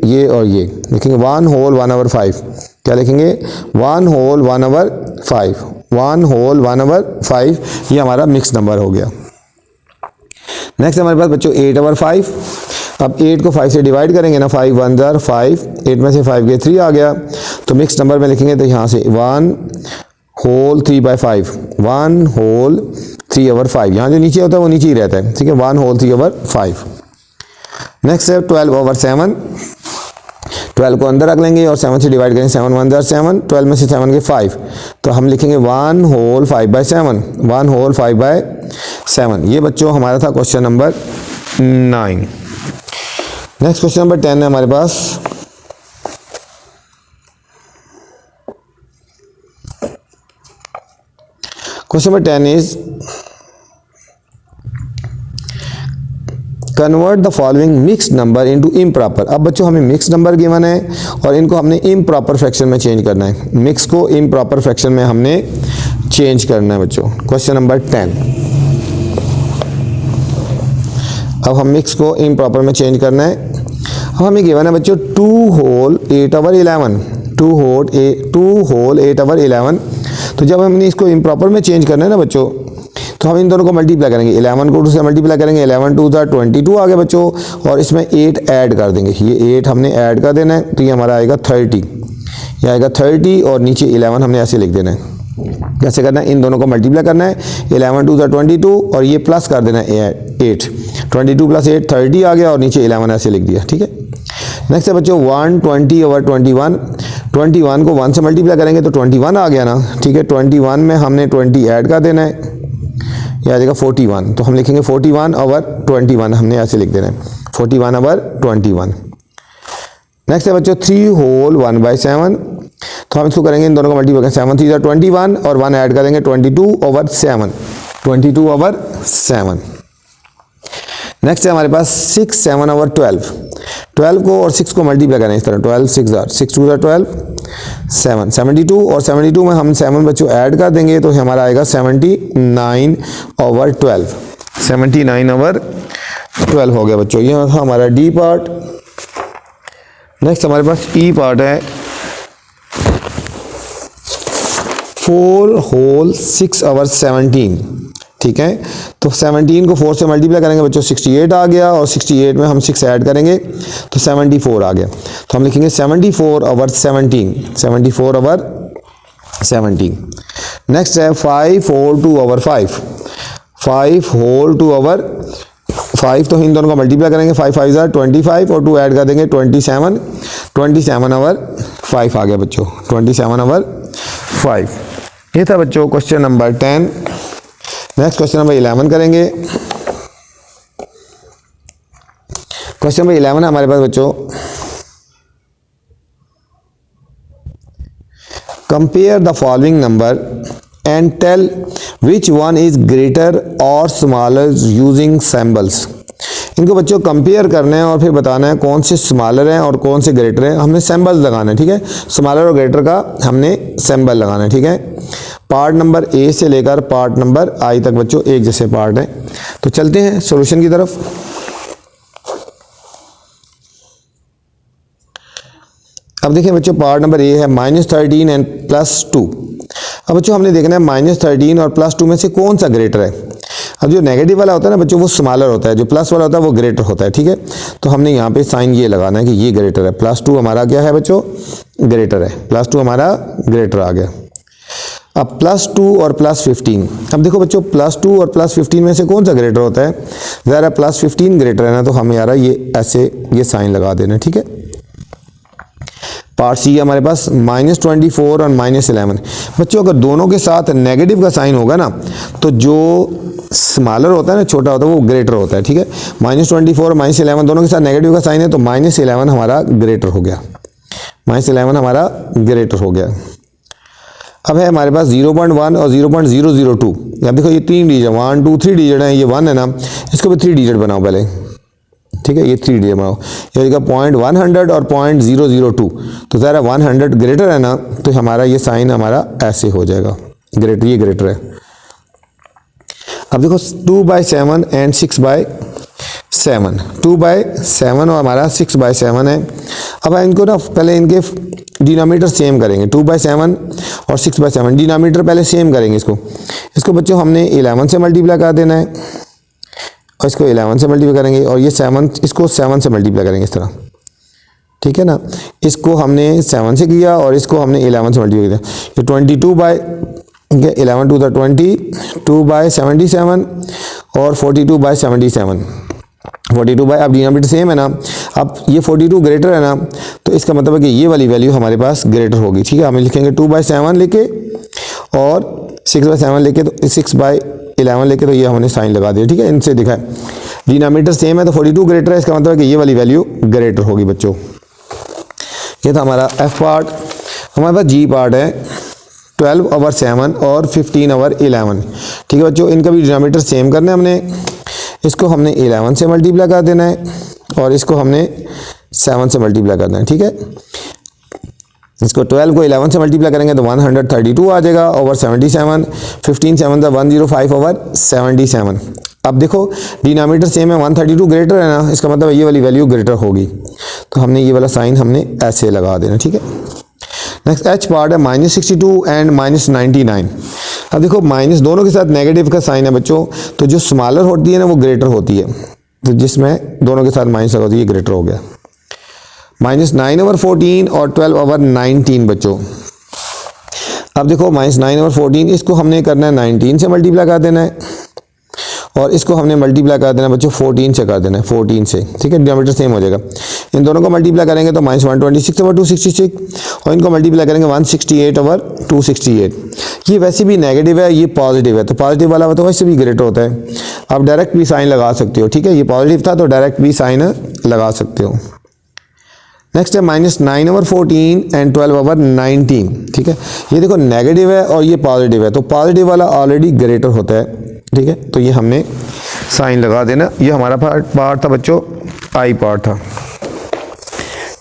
ये और ये लिखेंगे, 1 होल 1/5। क्या लिखेंगे? 1 होल 1/5, 1 होल 1/5। ये हमारा मिक्स नंबर हो गया। नेक्स्ट हमारे पास बच्चों 8/5। अब 8 को 5 से डिवाइड करेंगे ना, 5 1 जार 5, 8 में से 5 के 3 आ गया। तो मिक्स नंबर में लिखेंगे, तो यहाँ से 1 होल 3/5, 1 होल 3/5। यहाँ जो नीचे होता है वो नीचे ही रहता है, ठीक है, 1 होल 3/5। नेक्स्ट है 12/7। 12 को अंदर रख लेंगे और 7 से डिवाइड करेंगे, 7 1 जार 7, 12 में से 7 के 5। तो हम लिखेंगे 1 होल 5/7, 1 होल 5/7। ये बच्चों हमारा था question number 9। Next question number 10 है हमारे पास। Question number 10 is convert the following mix number into improper. अब बच्चों हमें मिक्स नंबर गिवन है और इनको हमने इम्प्रॉपर फ्रैक्शन में चेंज करना है। मिक्स को इम्प्रॉपर फ्रैक्शन में हमने चेंज करना है बच्चों। Question number 10। अब हम मिक्स को इम्प्रॉपर में चेंज करना है। अब हमें गिवन है बच्चों 2 होल 8/11, 2 होल 8/11। तो जब हमने इसको इम्प्रॉपर में चेंज करना है ना बच्चों, तो हम इन दोनों को मल्टीप्लाई करेंगे, 11 को 2 से मल्टीप्लाई करेंगे, 11 2 जार 22 आ गया बच्चों। और इसमें 8 ऐड कर देंगे, ये 8 हमने ऐड कर देना है, तो ये हमारा आएगा 30। ये आएगा 30 और नीचे 11 हमने ऐसे लिख देना है। कैसे करना है? इन दोनों को मल्टीप्लाई करना है, 11 2 जार 22 और ये प्लस कर देना है 8, 22 + 8 30 आ गया और नीचे 11 ऐसे लिख दिया, ठीक है। नेक्स्ट है बच्चों 120/21। 21 को 1 से मल्टीप्लाई करेंगे तो 21 आ गया ना, ठीक है। 21 में हमने 20 ऐड कर देना है, ये आ जाएगा 41। तो हम लिखेंगे 41/21, हमने ऐसे लिख देना है 41/21। नेक्स्ट है बच्चों 3 होल 1/7। तो हम इसको करेंगे, इन दोनों को मल्टीप्लाई करेंगे, 7 3 जार 21 और 1 ऐड करेंगे 22/7, 22/7। नेक्स्ट है हमारे पास 6 7/12। 12 को और 6 को मल्टीप्लाई करें इस तरह, 12 6 जार 6 2 जार 12, 7 72 और 72 में हम 7 बच्चों ऐड कर देंगे तो हमारा आएगा 79/12, 79/12 हो गया बच्चों। ये था हमारा डी पार्ट। नेक्स्ट हमारे पास ई पार्ट है 4 होल 6/17, ठीक है। तो 17 को 4 से मल्टीप्लाई करेंगे बच्चों, 68 आ गया और 68 में हम 6 ऐड करेंगे तो 74 आ गया। तो हम लिखेंगे 74/17, 74/17। नेक्स्ट है 5 होल 2/5, 5 होल 2/5। तो इन दोनों को मल्टीप्लाई करेंगे, 5 5 जार 25 और 2 ऐड कर देंगे 27, 27/5 आ गया बच्चों, 27/5। ये था बच्चों question number 10। Next question number 11 करेंगे। क्वेश्चन नंबर 11 है हमारे पास बच्चों, compare the following number and tell which one is greater और स्मॉलर यूजिंग सिंबल्स। इनको बच्चों कंपेयर करना है और फिर बताना है कौन से स्मॉलर हैं और कौन से ग्रेटर हैं। हमने सिंबल्स लगाना है, ठीक है, स्मॉलर और ग्रेटर का हमने सिंबल लगाना है, ठीक है। पार्ट नंबर ए से लेकर पार्ट नंबर आई तक बच्चों एक जैसे पार्ट हैं। तो चलते हैं सॉल्यूशन की तरफ। अब देखिए बच्चों पार्ट नंबर ए है -13 एंड +2। अब बच्चों हमने देखना है -13 और +2 में से कौन सा ग्रेटर है। अब जो नेगेटिव वाला होता है ना बच्चों वो स्मॉलर होता है, जो प्लस वाला होता है वो ग्रेटर होता है, ठीक है। तो हमने यहाँ पे साइन ये लगाना है कि ये ग्रेटर है, +2 हमारा क्या है बच्चों, ग्रेटर है, +2 हमारा ग्रेटर आ गया। अब +2 और +15, अब देखो बच्चों +2 और +15 में से कौन सा ग्रेटर होता है, ज़रा +15 ग्रेटर है ना, तो हमें यार ये ऐसे ये साइन लगा देना, ठीक है। पार्ट सी है हमारे पास -24 और -11। बच्चों अगर दोनों के साथ नेगेटिव का साइन होगा ना तो जो स्मॉलर होता है ना, छोटा होता है, वो ग्रेटर होता है, ठीक है। -24 और -11 दोनों के साथ नेगेटिव का साइन है तो -11 हमारा ग्रेटर हो गया, -11 हमारा ग्रेटर हो गया। अब है हमारे पास 0.1 और 0.002। अब देखो ये 3 डिजिट 1 2 3 डिजिट है, ये 1 है ना, इसको भी 3 डिजिट बनाओ पहले, ठीक है, ये 3 डिजिट बनाओ। ये देखा 0.100 और 0.002, तो ज़रा 100 ग्रेटर है ना, तो हमारा ये साइन हमारा ऐसे हो जाएगा, ग्रेटर, ये ग्रेटर है। अब देखो 2/7 एंड 6/7, 2/7 और हमारा 6/7 है। अब इनको ना पहले इनके डिनोमिनेटर सेम करेंगे, 2/7 और 6/7 डिनोमिनेटर पहले सेम करेंगे। इसको बच्चों हमने 11 से मल्टीप्लाई कर देना है और इसको 11 से मल्टीप्लाई करेंगे और ये 7 इसको 7 से मल्टीप्लाई करेंगे इस तरह, ठीक है ना। इसको हमने 7 से किया और इसको हमने 11 से मल्टीप्लाई किया, ये 22/11 2 20 2/77 और 42/77 42 बाई, अब डिनोमिनेटर सेम है ना, अब ये 42 ग्रेटर है ना, तो इसका मतलब है कि ये वाली वैल्यू हमारे पास ग्रेटर होगी, ठीक है। हम लिखेंगे 2/7 लेके और 6/7 लेके, तो 6/11 लेके, तो ये हमने साइन लगा दिया, ठीक है। इनसे दिखा है डिनोमिनेटर सेम है तो 42 ग्रेटर है, इसका मतलब है कि ये वाली वैल्यू ग्रेटर होगी बच्चों। ये था हमारा एफ पार्ट। हमारे पास जी पार्ट है 12/7 और 15/11, ठीक है बच्चों। इनका भी डिनोमिनेटर सेम करना है हमने, इसको हमने 11 से मल्टीप्लाई कर देना है और इसको हमने 7 से मल्टीप्लाई करना है, ठीक है। इसको 12 को 11 से मल्टीप्लाई करेंगे तो 132 आ जाएगा ओवर 77, 15 7 105/77। अब देखो डिनोमिनेटर सेम है, 132 ग्रेटर है ना, इसका मतलब ये वाली वैल्यू ग्रेटर होगी, तो हमने ये वाला साइन हमने ऐसे लगा देना, ठीक है। नेक्स्ट एच पार्ट है -62 एंड -99। अब देखो माइनस दोनों के साथ नेगेटिव का साइन है बच्चों, तो जो स्मॉलर होती है ना वो ग्रेटर होती है, तो जिसमें दोनों के साथ माइनस लगा होती है ये ग्रेटर हो गया। -9/14 और 12/19 बच्चों। अब देखो -9/14 इसको हमने करना है 19 से मल्टीप्लाई कर देना है और इसको हमने मल्टीप्लाई कर देना बच्चों 14 से कर देना है, 14 से, ठीक है। डिनोमिनेटर सेम हो जाएगा। इन दोनों को मल्टीप्लाई करेंगे तो -126/266 और इनको मल्टीप्लाई करेंगे 168/268। ये वैसे भी नेगेटिव है, ये पॉजिटिव है, तो पॉजिटिव वाला तो वैसे भी ग्रेटर होता है। आप डायरेक्ट भी साइन लगा सकते हो, ठीक है। ये पॉजिटिव था तो डायरेक्ट भी साइन लगा सकते हो। नेक्स्ट है -9/14 एंड 12/19, ठीक है। ये देखो नेगेटिव है और ये पॉजिटिव है, तो पॉजिटिव वाला ऑलरेडी ग्रेटर होता है, ठीक है। तो ये हमने साइन लगा देना। ये हमारा पार्ट था बच्चों, आई पार्ट था।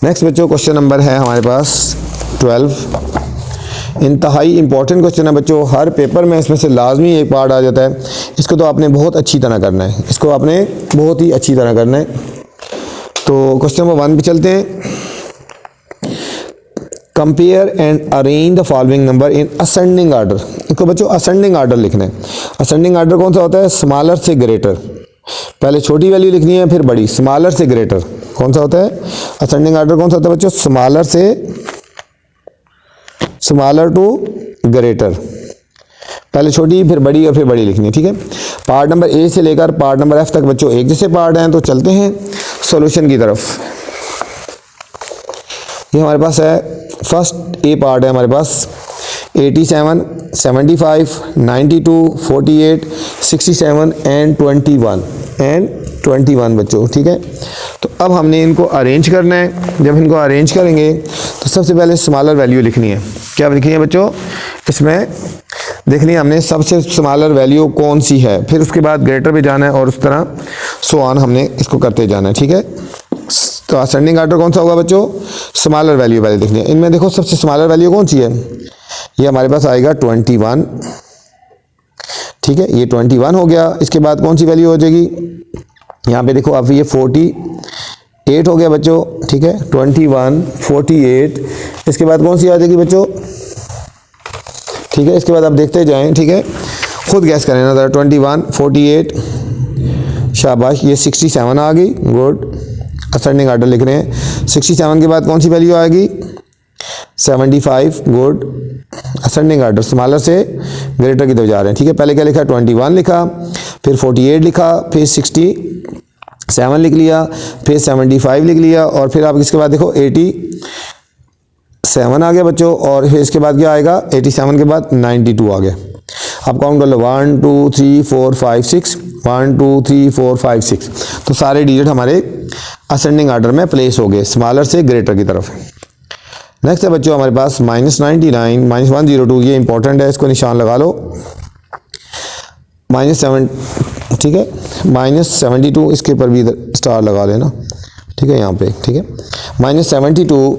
नेक्स्ट बच्चों क्वेश्चन नंबर है हमारे पास 12। इंतहाई इंपॉर्टेंट क्वेश्चन है बच्चों, हर पेपर में इसमें से लाजमी एक पार्ट आ जाता है। इसको तो आपने बहुत अच्छी तरह करना है, इसको आपने बहुत ही अच्छी तरह करना है। तो क्वेश्चन नंबर 1 पे चलते हैं। Compare and arrange the following number in ascending order. इसको बच्चों असेंडिंग आर्डर लिखना है। असेंडिंग आर्डर कौन सा होता है, स्मॉलर से ग्रेटर, पहले छोटी वैल्यू लिखनी है फिर बड़ी, स्मॉलर से ग्रेटर कौन सा होता है, असेंडिंग आर्डर कौन सा होता है बच्चों, स्मॉलर से स्मॉलर टू ग्रेटर, पहले छोटी फिर बड़ी और फिर बड़ी लिखनी है, ठीक है। पार्ट नंबर ए से लेकर पार्ट नंबर एफ तक बच्चों एक जैसे पार्ट हैं। तो चलते हैं सॉल्यूशन की तरफ। ये हमारे पास है फर्स्ट ए पार्ट है हमारे पास 87, 75, 92, 48, 67 एंड 21 बच्चों, ठीक है। तो अब हमने इनको अरेंज करना है। जब इनको अरेंज करेंगे तो सबसे पहले स्मॉलर वैल्यू लिखनी है। क्या लिखनी है बच्चों, इसमें देख लिया हमने सबसे स्मॉलर वैल्यू कौन सी है, फिर उसके बाद ग्रेटर पे जाना है और उस तरह सो ऑन हमने इसको करते जाना है, ठीक है। तो असेंडिंग ऑर्डर कौन सा होगा बच्चों, स्मॉलर वैल्यू पहले देखनी है। इनमें देखो सबसे स्मॉलर वैल्यू कौन सी है, ये हमारे पास आएगा 21, ठीक है, ये 21 हो गया। इसके बाद कौन सी वैल्यू हो जाएगी, यहाँ पे देखो अब ये 48 हो गया बच्चों, ठीक है, 21 48। इसके बाद कौन सी आ जाएगी बच्चों, ठीक है, इसके बाद आप देखते जाएं, ठीक है, खुद गैस करें ना ज़रा। 21 48, शाबाश, ये 67 आ गई, गुड। असेंडिंग ऑर्डर लिख रहे हैं। 67 के बाद कौन सी वैल्यू आएगी, 75, गुड। असेंडिंग ऑर्डर स्मॉलर से ग्रेटर की तरफ जा रहे हैं, ठीक है। पहले क्या लिखा, 21 लिखा, फिर 48 लिखा, फिर 67 लिख लिया, फिर 75 लिख लिया, और फिर आप इसके बाद देखो 87 आ गया बच्चों, और फिर इसके बाद क्या आएगा, 87 के बाद 92 आ गया। आप काउंट कर लो, 1 2 3 4 5 6, 1 2 3 4 5 6। तो सारे डिजिट हमारे असेंडिंग ऑर्डर में प्लेस हो गए, स्मॉलर से ग्रेटर की तरफ। नेक्स्ट है बच्चों हमारे पास -99 -102, ये इंपॉर्टेंट है, इसको निशान लगा लो। -7, ठीक है, -72, इसके ऊपर भी स्टार लगा लेना, ठीक है, यहाँ पे, ठीक है। -72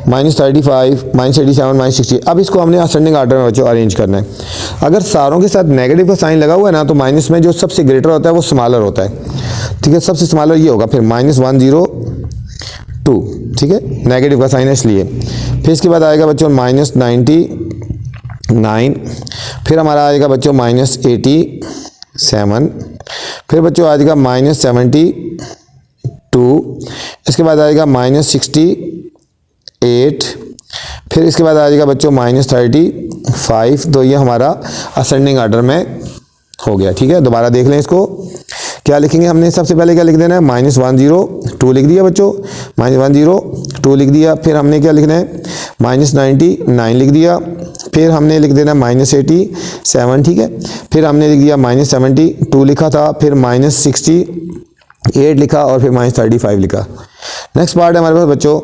-35 -87 -60। अब इसको हमने असेंडिंग ऑर्डर में बच्चों अरेंज करना है। अगर सारों के साथ नेगेटिव का साइन लगा हुआ है ना, तो माइनस में जो सबसे ग्रेटर होता है वो स्मॉलर होता है, ठीक है, सबसे स्मॉलर ये होगा। फिर -102, ठीक है, नेगेटिव का साइन है इसलिए। फिर इसके बाद आएगा बच्चों -99, फिर हमारा आएगा बच्चों -87, फिर बच्चों आएगा -72, इसके बाद आएगा -68, फिर इसके बाद आ जाएगा बच्चों -35। तो ये हमारा असेंडिंग ऑर्डर में हो गया, ठीक है। दोबारा देख लें इसको, क्या लिखेंगे हमने, सबसे पहले क्या लिख देना है, -102 लिख दिया बच्चों, -102 लिख दिया। फिर हमने क्या लिखना है, -99 लिख दिया, फिर हमने लिख देना -87, ठीक है। फिर हमने लिख दिया -72 लिखा था, फिर -68 लिखा, और फिर -35 लिखा। नेक्स्ट पार्ट है हमारे पास बच्चों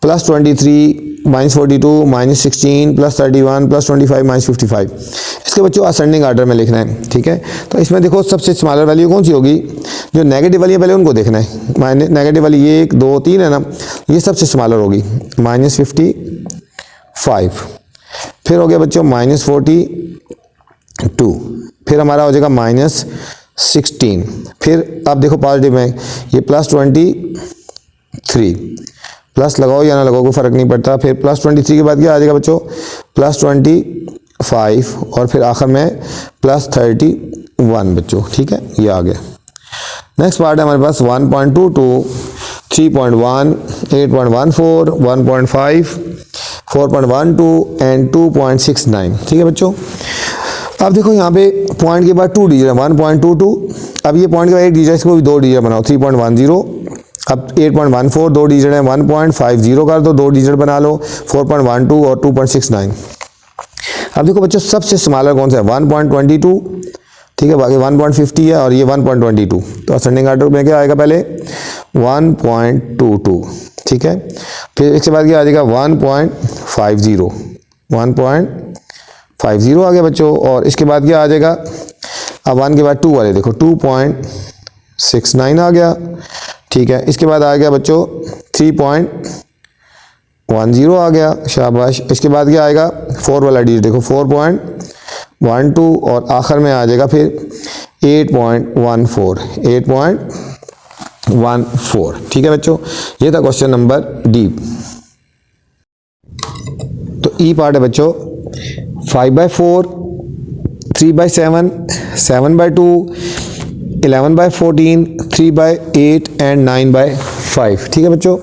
+23 -42 -16 +31 +25 -55। इसके बच्चों असेंडिंग ऑर्डर में लिखना है, ठीक है। तो इसमें देखो सबसे स्मॉलर वैल्यू कौन सी होगी, जो नेगेटिव वाली है पहले उनको देखना है। नेगेटिव वाली ये 1 2 3 है ना, ये सबसे स्मॉलर होगी, -55। फिर हो गया बच्चों -42, फिर हमारा हो जाएगा -16। फिर आप देखो पॉजिटिव में ये +23, प्लस लगाओ या ना लगाओ कोई फ़र्क नहीं पड़ता। फिर +23 के बाद क्या आ जाएगा बच्चों, +25, और फिर आखिर में +31 बच्चों, ठीक है, ये आ गया। नेक्स्ट पार्ट है हमारे पास 1.22 3.1 8.14 1.5 4.12 एंड 2.69, ठीक है बच्चों। अब देखो यहाँ पे पॉइंट के बाद 2 डिजिट है, 1.22। अब ये पॉइंट के बाद 1 डिजिट है, इसको भी 2 डिजिट बनाओ, 3.10। अब 8.14 2 डिजिट है, 1.50 कर दो, 2 डिजिट बना लो, 4.12 और 2.69। अब देखो बच्चों सबसे स्मॉलर कौन सा है, 1.22, ठीक है, बाकी 1.50 है, और ये 1.22। तो असेंडिंग ऑर्डर में क्या आएगा, पहले 1.22, ठीक है। फिर इसके बाद क्या आ जाएगा 1.50 आ गया बच्चों, और इसके बाद क्या आ जाएगा, अब 1 के बाद 2 वाले देखो 2.69 आ गया, ठीक है। इसके बाद आ गया बच्चों 3.10 आ गया, शाबाश। इसके बाद क्या आएगा 4 वाला डिजिट देखो 4.12, और आखिर में आ जाएगा फिर 8.14, ठीक है बच्चों। ये था क्वेश्चन नंबर डी। तो ई पार्ट है बच्चों 5/4 3/7 7/2 11/14 3/8 एंड 9/5, ठीक है बच्चों।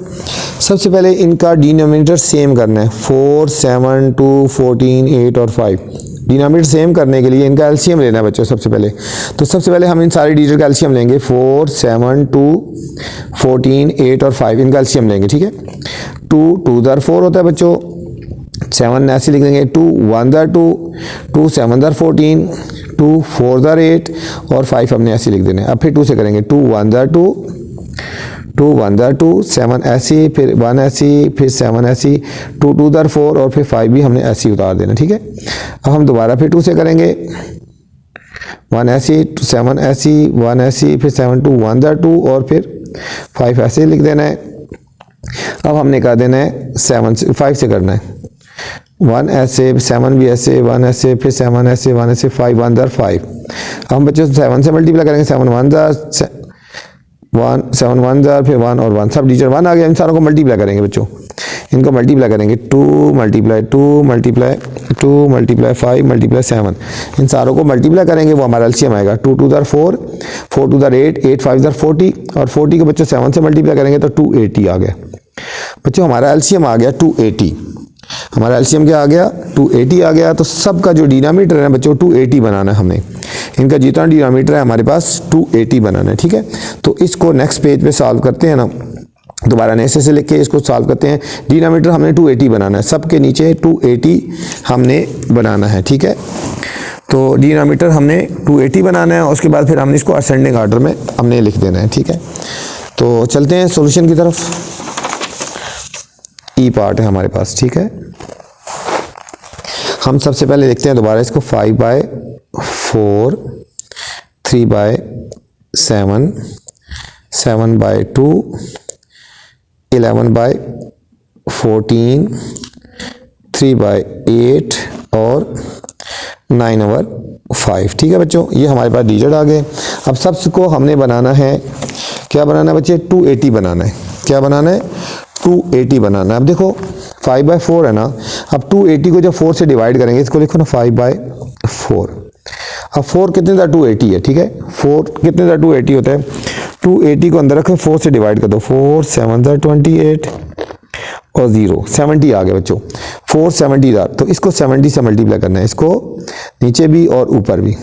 सबसे पहले इनका डिनोमिनेटर सेम करना है, 4 7 2 14 8 और 5। डिनोमिनेटर सेम करने के लिए इनका एलसीएम लेना है बच्चों सबसे पहले। तो सबसे पहले हम इन सारे डिजिट का एलसीएम लेंगे, 4 7 2 14 8 और 5, इनका एलसीएम लेंगे, ठीक है। 2 2 4 होता है बच्चों, 7 ऐसे लिख देंगे, 2 1 2 2 7 14 2 4 8 और 5 हमने ऐसे लिख देने। अब फिर 2 से करेंगे, 2 1 2 2 1 ज़र 2, 7 ऐसी, फिर 1 ऐसी, फिर 7 ऐसी, 2 2 ज़र 4 और फिर 5 भी हमने ऐसी उतार देना, ठीक है। अब हम दोबारा फिर 2 से करेंगे, 1 ऐसी, 7 ऐसी, 1 ऐसी, फिर 7 2 1 ज़र 2 और फिर 5 ऐसे लिख देना है। अब हमने कर देना है 7 से 5 से करना है, 1 ऐसे, 7 भी ऐसे, 1 ऐसे, फिर 7 ऐसे, 1 ऐसे, 5 1 ज़र 5। अब हम बच्चों 7 से मल्टीप्लाई करेंगे, 7 1 ज़र 1, 7 1 ज़र, फिर 1 और 1, सब डिजिट 1 आ गया। इन सारों को मल्टीप्लाई करेंगे बच्चों, इनको मल्टीप्लाई करेंगे, 2 मल्टीप्लाई 2 मल्टीप्लाई 2 मल्टीप्लाई 5 मल्टीप्लाई 7, इन सारों को मल्टीप्लाई करेंगे, वो हमारा एलसीएम आएगा। 2 2 ज़र 4, 4 2 ज़र 8, 8 5 ज़र 40 और 40 को बच्चों 7 से मल्टीप्लाई करेंगे तो 280 आ गया। बच्चों हमारा एलसीएम आ गया 280, हमारा एलसीएम क्या आ गया 280 आ गया। तो सबका जो डिनोमिनेटर है बच्चों 280 बनाना है हमें, इनका जितना डिनोमिनेटर है हमारे पास 280 बनाना है, ठीक है। तो इसको नेक्स्ट पेज पे सॉल्व करते हैं ना, दोबारा नए से लिख के इसको सॉल्व करते हैं। डिनोमिनेटर हमने 280 बनाना है, सबके नीचे 280 हमने बनाना है, ठीक है। तो डिनोमिनेटर हमने 280 बनाना है, उसके बाद फिर हमने इसको असेंडिंग ऑर्डर में हमने लिख देना है, ठीक है। तो चलते हैं सॉल्यूशन की तरफ। ई पार्ट है हमारे पास, ठीक है। हम सबसे पहले लिखते हैं दोबारा इसको 5/4, 3/7, 7/2, 11/14, 3/8 और 9/5, ठीक है बच्चों। ये हमारे पास डिजिट आ गए। अब सबको हमने बनाना है, क्या बनाना है बच्चे 280 बनाना है। क्या बनाना है 280 बनाना है। अब देखो 5/4 है ना, अब 280 को जब 4 से डिवाइड करेंगे, इसको लिखो ना 5/4। अब 4 कितने था 280 है, ठीक है। 4 कितने था 280 होता है, 280 को अंदर रखो, 4 से डिवाइड कर दो, 4 7 ज़र 28 और 0 70 आ गए बच्चों, 4 70 ज़र। तो इसको 70 से मल्टीप्लाई करना है, इसको नीचे भी और ऊपर भी।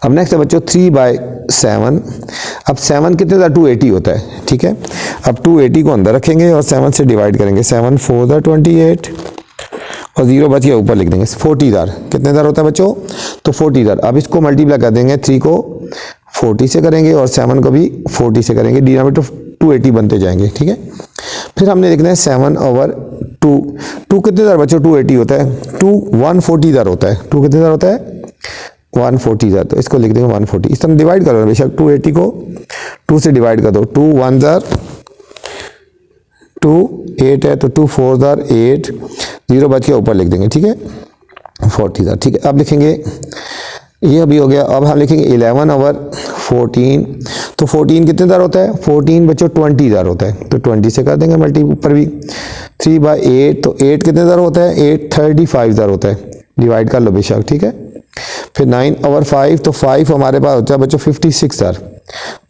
अब नेक्स्ट है बच्चों 3/7। अब 7 कितने था 280 होता है, ठीक है। अब 280 को अंदर रखेंगे और 7 से डिवाइड करेंगे, 7 4 ज़र 28 और 0 बच गया, ऊपर लिख देंगे 40 ज़र। कितने ज़र होता है बच्चों, तो 40 ज़र। अब इसको मल्टीप्लाई कर देंगे, 3 को 40 से करेंगे और 7 को भी 40 से करेंगे, डिनोमिनेटर 280 बनते जाएंगे, ठीक है। फिर हमने लिखना है 7/2। 2 कितने ज़र बच्चों 280 होता है, 2 140 ज़र होता है, 2 कितने ज़र होता है 140 ज़र। तो इसको लिख देंगे 140, इस तरह डिवाइड करो बेशक, 280 को 2 से डिवाइड कर दो, 2 1 ज़र 2 8 है तो 2 4 ज़र 8, 0 बच के ऊपर लिख देंगे, ठीक है 40 ज़र, ठीक है। अब लिखेंगे ये अभी हो गया। अब हम लिखेंगे 11/14। तो 14 कितने ज़र होता है, 14 बच्चों 20 ज़र होता है, तो 20 से कर देंगे मल्टी ऊपर भी। 3/8, तो 8 कितने ज़र होता है, 8 35 ज़र होता है, डिवाइड कर लो बेशक, ठीक है। फिर 9/5, तो 5 हमारे पास होता है बच्चों 56 ज़र,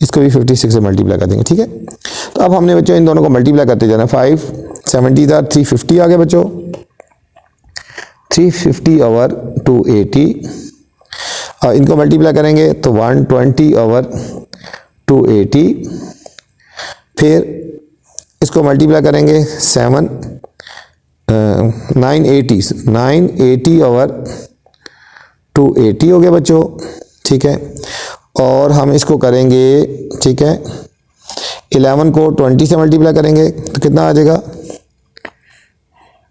इसको भी 56 से मल्टीप्लाई कर देंगे, ठीक है। तो अब हमने बच्चों इन दोनों को मल्टीप्लाई करते जाना, 5 70 ज़र 350 आ गया बच्चों, 350/280। इनको मल्टीप्लाई करेंगे तो 120/280। फिर इसको मल्टीप्लाई करेंगे 980/280 हो गया बच्चों, ठीक है। और हम इसको करेंगे, ठीक है, 11 को 20 से मल्टीप्लाई करेंगे तो कितना आ जाएगा,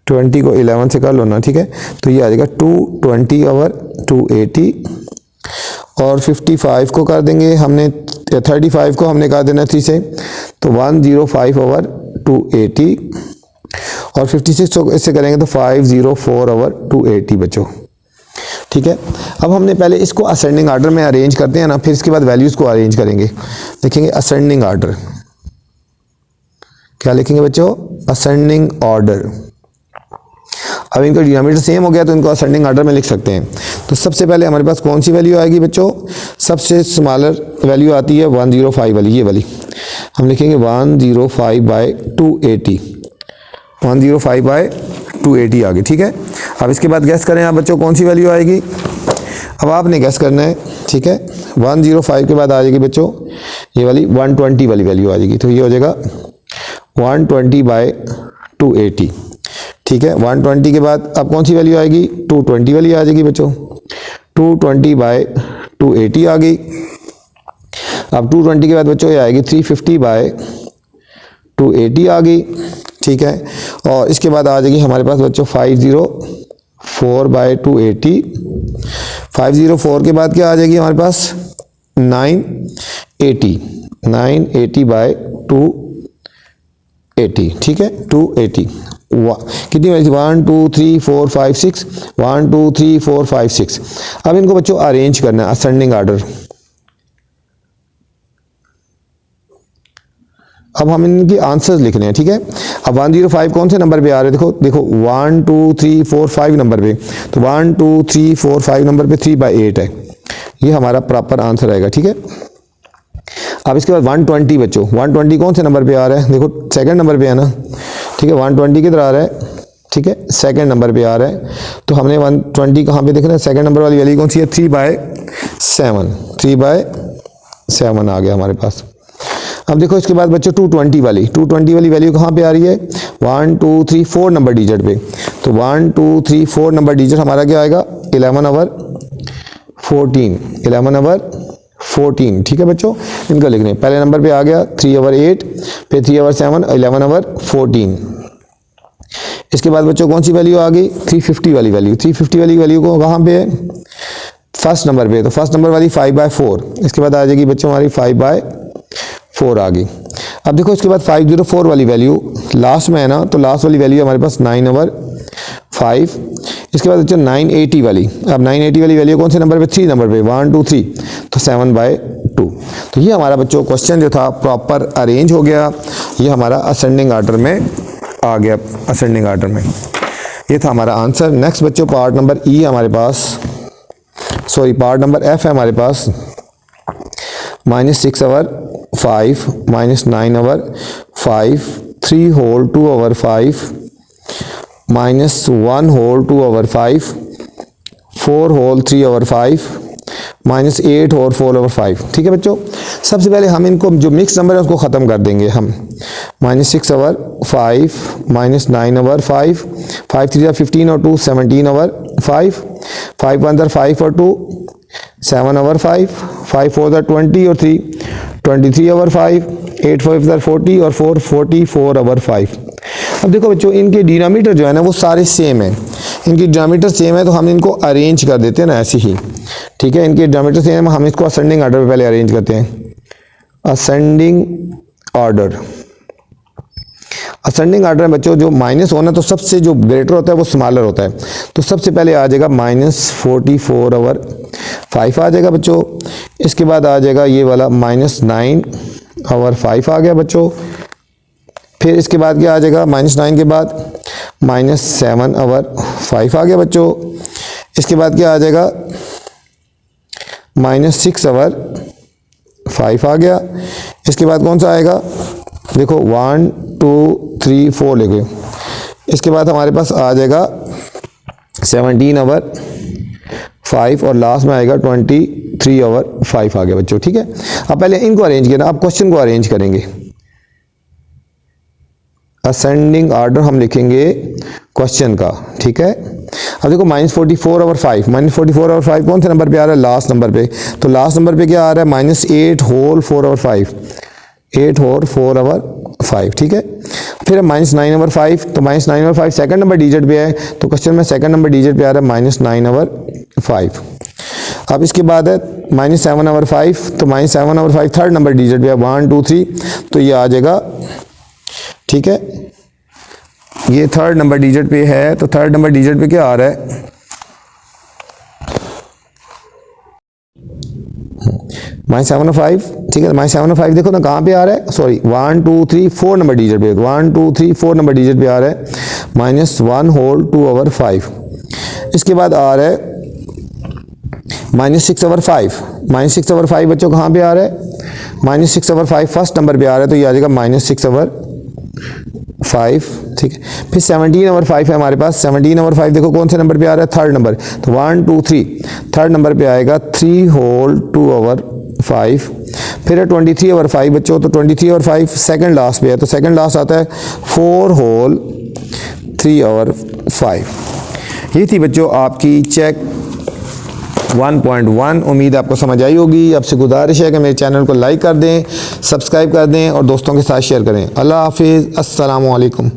20 को 11 से कर लो ना, ठीक है। तो ये आ जाएगा 220/280 और 55 को कर देंगे हमने, 35 को हमने कर देना 3 से, तो 105/280 और 56 को इससे करेंगे तो 504/280 बच्चों, ठीक है। अब हमने पहले इसको असेंडिंग ऑर्डर में अरेंज करते हैं ना, फिर इसके बाद वैल्यूज़ को अरेंज करेंगे। देखेंगे असेंडिंग ऑर्डर, क्या लिखेंगे बच्चों, असेंडिंग ऑर्डर। अब इनका डिनोमिनेटर सेम हो गया तो इनको असेंडिंग ऑर्डर में लिख सकते हैं। तो सबसे पहले हमारे पास कौन सी वैल्यू आएगी बच्चों, सबसे स्मॉलर वैल्यू आती है 105 वाली, ये वाली हम लिखेंगे 105/280, 105/280 आ गई, ठीक है। अब इसके बाद गैस करें आप बच्चों कौन सी वैल्यू आएगी। अब आपने गैस करना है, ठीक है। 105 के बाद आ जाएगी बच्चों ये वाली 120 वाली वैल्यू आ जाएगी, तो ये हो जाएगा 120/280, ठीक है। 120 के बाद अब कौन सी वैल्यू आएगी, 220 वाली आ जाएगी बच्चों, 220/280 आ गई। अब 220 के बाद बच्चों ये आएगी 350 बाय 280 आ गई, ठीक है। और इसके बाद आ जाएगी हमारे पास बच्चों 504 बाय 280। 504 के बाद क्या आ जाएगी हमारे पास 980 बाय 280, ठीक है। 280 कितनी वैल्यू 1 2 3 4 5 6, 1 2 3 4 5 6। अब इनको बच्चों अरेंज करना है असेंडिंग आर्डर। अब हम इनके आंसर्स लिखने हैं, ठीक है। अब 105 कौन से नंबर पे आ रहे हैं, देखो देखो 1 2 3 4 5 नंबर पे, तो 1 2 3 4 5 नंबर पे 3/8 है, ये हमारा प्रॉपर आंसर आएगा, ठीक है। अब इसके बाद 120 बच्चों, 120 कौन से नंबर पे आ रहा है, देखो सेकंड नंबर पे है ना, ठीक है। 120 किधर आ रहा है, ठीक है, सेकंड नंबर पे आ रहा है। तो हमने 120 कहाँ पे देखना है, सेकंड नंबर वाली वैल्यू कौन सी है 3/7, 3/7 आ गया हमारे पास। अब देखो इसके बाद बच्चों 220 वाली वैल्यू कहाँ पे आ रही है, 1 2 3 4 नंबर डिजिट पे। तो 1 2 3 4 नंबर डिजिट हमारा क्या आएगा 11 ओवर 14, ठीक है बच्चों। इनका लिखने पहले नंबर पे आ गया 3/8, फिर 3/7, 11 ओवर 14। इसके बाद बच्चों कौन सी वैल्यू आ गई 350 वाली वैल्यू। 350 वाली वैल्यू को कहाँ पे है, फर्स्ट नंबर पे, तो फर्स्ट नंबर वाली 5/4। इसके बाद आ जाएगी बच्चों हमारी 5/4 आ गई। अब देखो इसके बाद 504 वाली वैल्यू लास्ट में है ना, तो लास्ट वाली वैल्यू हमारे पास 9/5। इसके बाद बच्चों 980 वाली, अब 980 वाली वैल्यू कौन से नंबर पे 3 नंबर पे, 1 2 3, तो 7/2। तो ये हमारा बच्चों क्वेश्चन जो था प्रॉपर अरेंज हो गया, ये हमारा असेंडिंग आर्डर में आ गया, असेंडिंग आर्डर में ये था हमारा आंसर। नेक्स्ट बच्चों पार्ट नंबर ई हमारे पास, सॉरी पार्ट नंबर एफ है हमारे पास, -6/5 -9/5 3 होल 2/5 -1 होल 2/5 4 होल 3/5 -8 होल 4/5, ठीक है बच्चों। सबसे पहले हम इनको जो मिक्स नंबर है उसको ख़त्म कर देंगे हम। -6/5 -9/5, 5 3 15 और 2 17/5, 5 1 5 और 2 7/5, 5 4 20 और 3 23/5, 8 5 40 और 4 44/5। अब देखो बच्चों इनके डिनोमिनेटर जो है ना वो सारे सेम हैं, इनकी डिनोमिनेटर सेम है, तो हम इनको अरेंज कर देते हैं ना ऐसे ही, ठीक है। इनके डिनोमिनेटर सेम है, हम इसको असेंडिंग आर्डर में पहले अरेंज करते हैं। असेंडिंग आर्डर, असेंडिंग आर्डर में बच्चों जो माइनस होना तो सबसे जो ग्रेटर होता है वो स्मॉलर होता है, तो सबसे पहले आ जाएगा -44/5 आ जाएगा बच्चों। इसके बाद आ जाएगा ये वाला -9/5 आ गया बच्चों। फिर इसके बाद क्या आ जाएगा, -9 के बाद -7/5 आ गया बच्चों। इसके बाद क्या आ जाएगा -6/5 आ गया। इसके बाद कौन सा आएगा, देखो 1 2 3 4 लिखे। इसके बाद हमारे पास आ जाएगा 17/5 और लास्ट में आएगा 23/5 आ गया बच्चों, ठीक है। अब पहले इनको अरेंज किया, अब क्वेश्चन को अरेंज करेंगे। असेंडिंग आर्डर हम लिखेंगे क्वेश्चन का, ठीक है। अब देखो -44/5, -44/5 कौन से नंबर पे आ रहा है, लास्ट नंबर पे। तो लास्ट नंबर पे क्या आ रहा है -8 होल 4/5, 8 होल 4/5, ठीक है। फिर -9/5, तो -9/5 सेकंड नंबर डिजिट पे है, तो क्वेश्चन में सेकंड नंबर डिजिट पे आ रहा है -9/5। अब इसके बाद है -7/5, तो -7/5 थर्ड नंबर डिजिट पे है 1 2 3, तो ये आ जाएगा, ठीक है। ये थर्ड नंबर डिजिट पे है, तो थर्ड नंबर डिजिट पे क्या आ रहा है -7/5, ठीक है। -7/5 देखो ना कहाँ पे आ रहा है, सॉरी 1 2 3 4 नंबर डिजिट पे, 1 2 3 4 नंबर डिजिट पे आ रहा है -1 होल 2/5। इसके बाद आ रहा है -6/5, -6/5 बच्चों कहाँ पे आ रहा है, -6/5 फर्स्ट नंबर पे आ रहा है, तो ये आ जाएगा -6/5, ठीक है। फिर 17/5 है हमारे पास, 17/5 देखो कौन से नंबर पे आ रहा है, थर्ड नंबर, तो 1 2 3 थर्ड नंबर पे आएगा 3 होल 2/5। फिर है 23/5 बच्चों, तो 23/5 सेकंड लास्ट पे है, तो सेकंड लास्ट आता है 4 होल 3/5। ये थी बच्चों आपकी चेक 1.1। उम्मीद आपको समझ आई होगी। आपसे गुजारिश है कि मेरे चैनल को लाइक कर दें, सब्सक्राइब कर दें और दोस्तों के साथ शेयर करें। अल्लाह हाफिज़, अस्सलामु अलैकुम।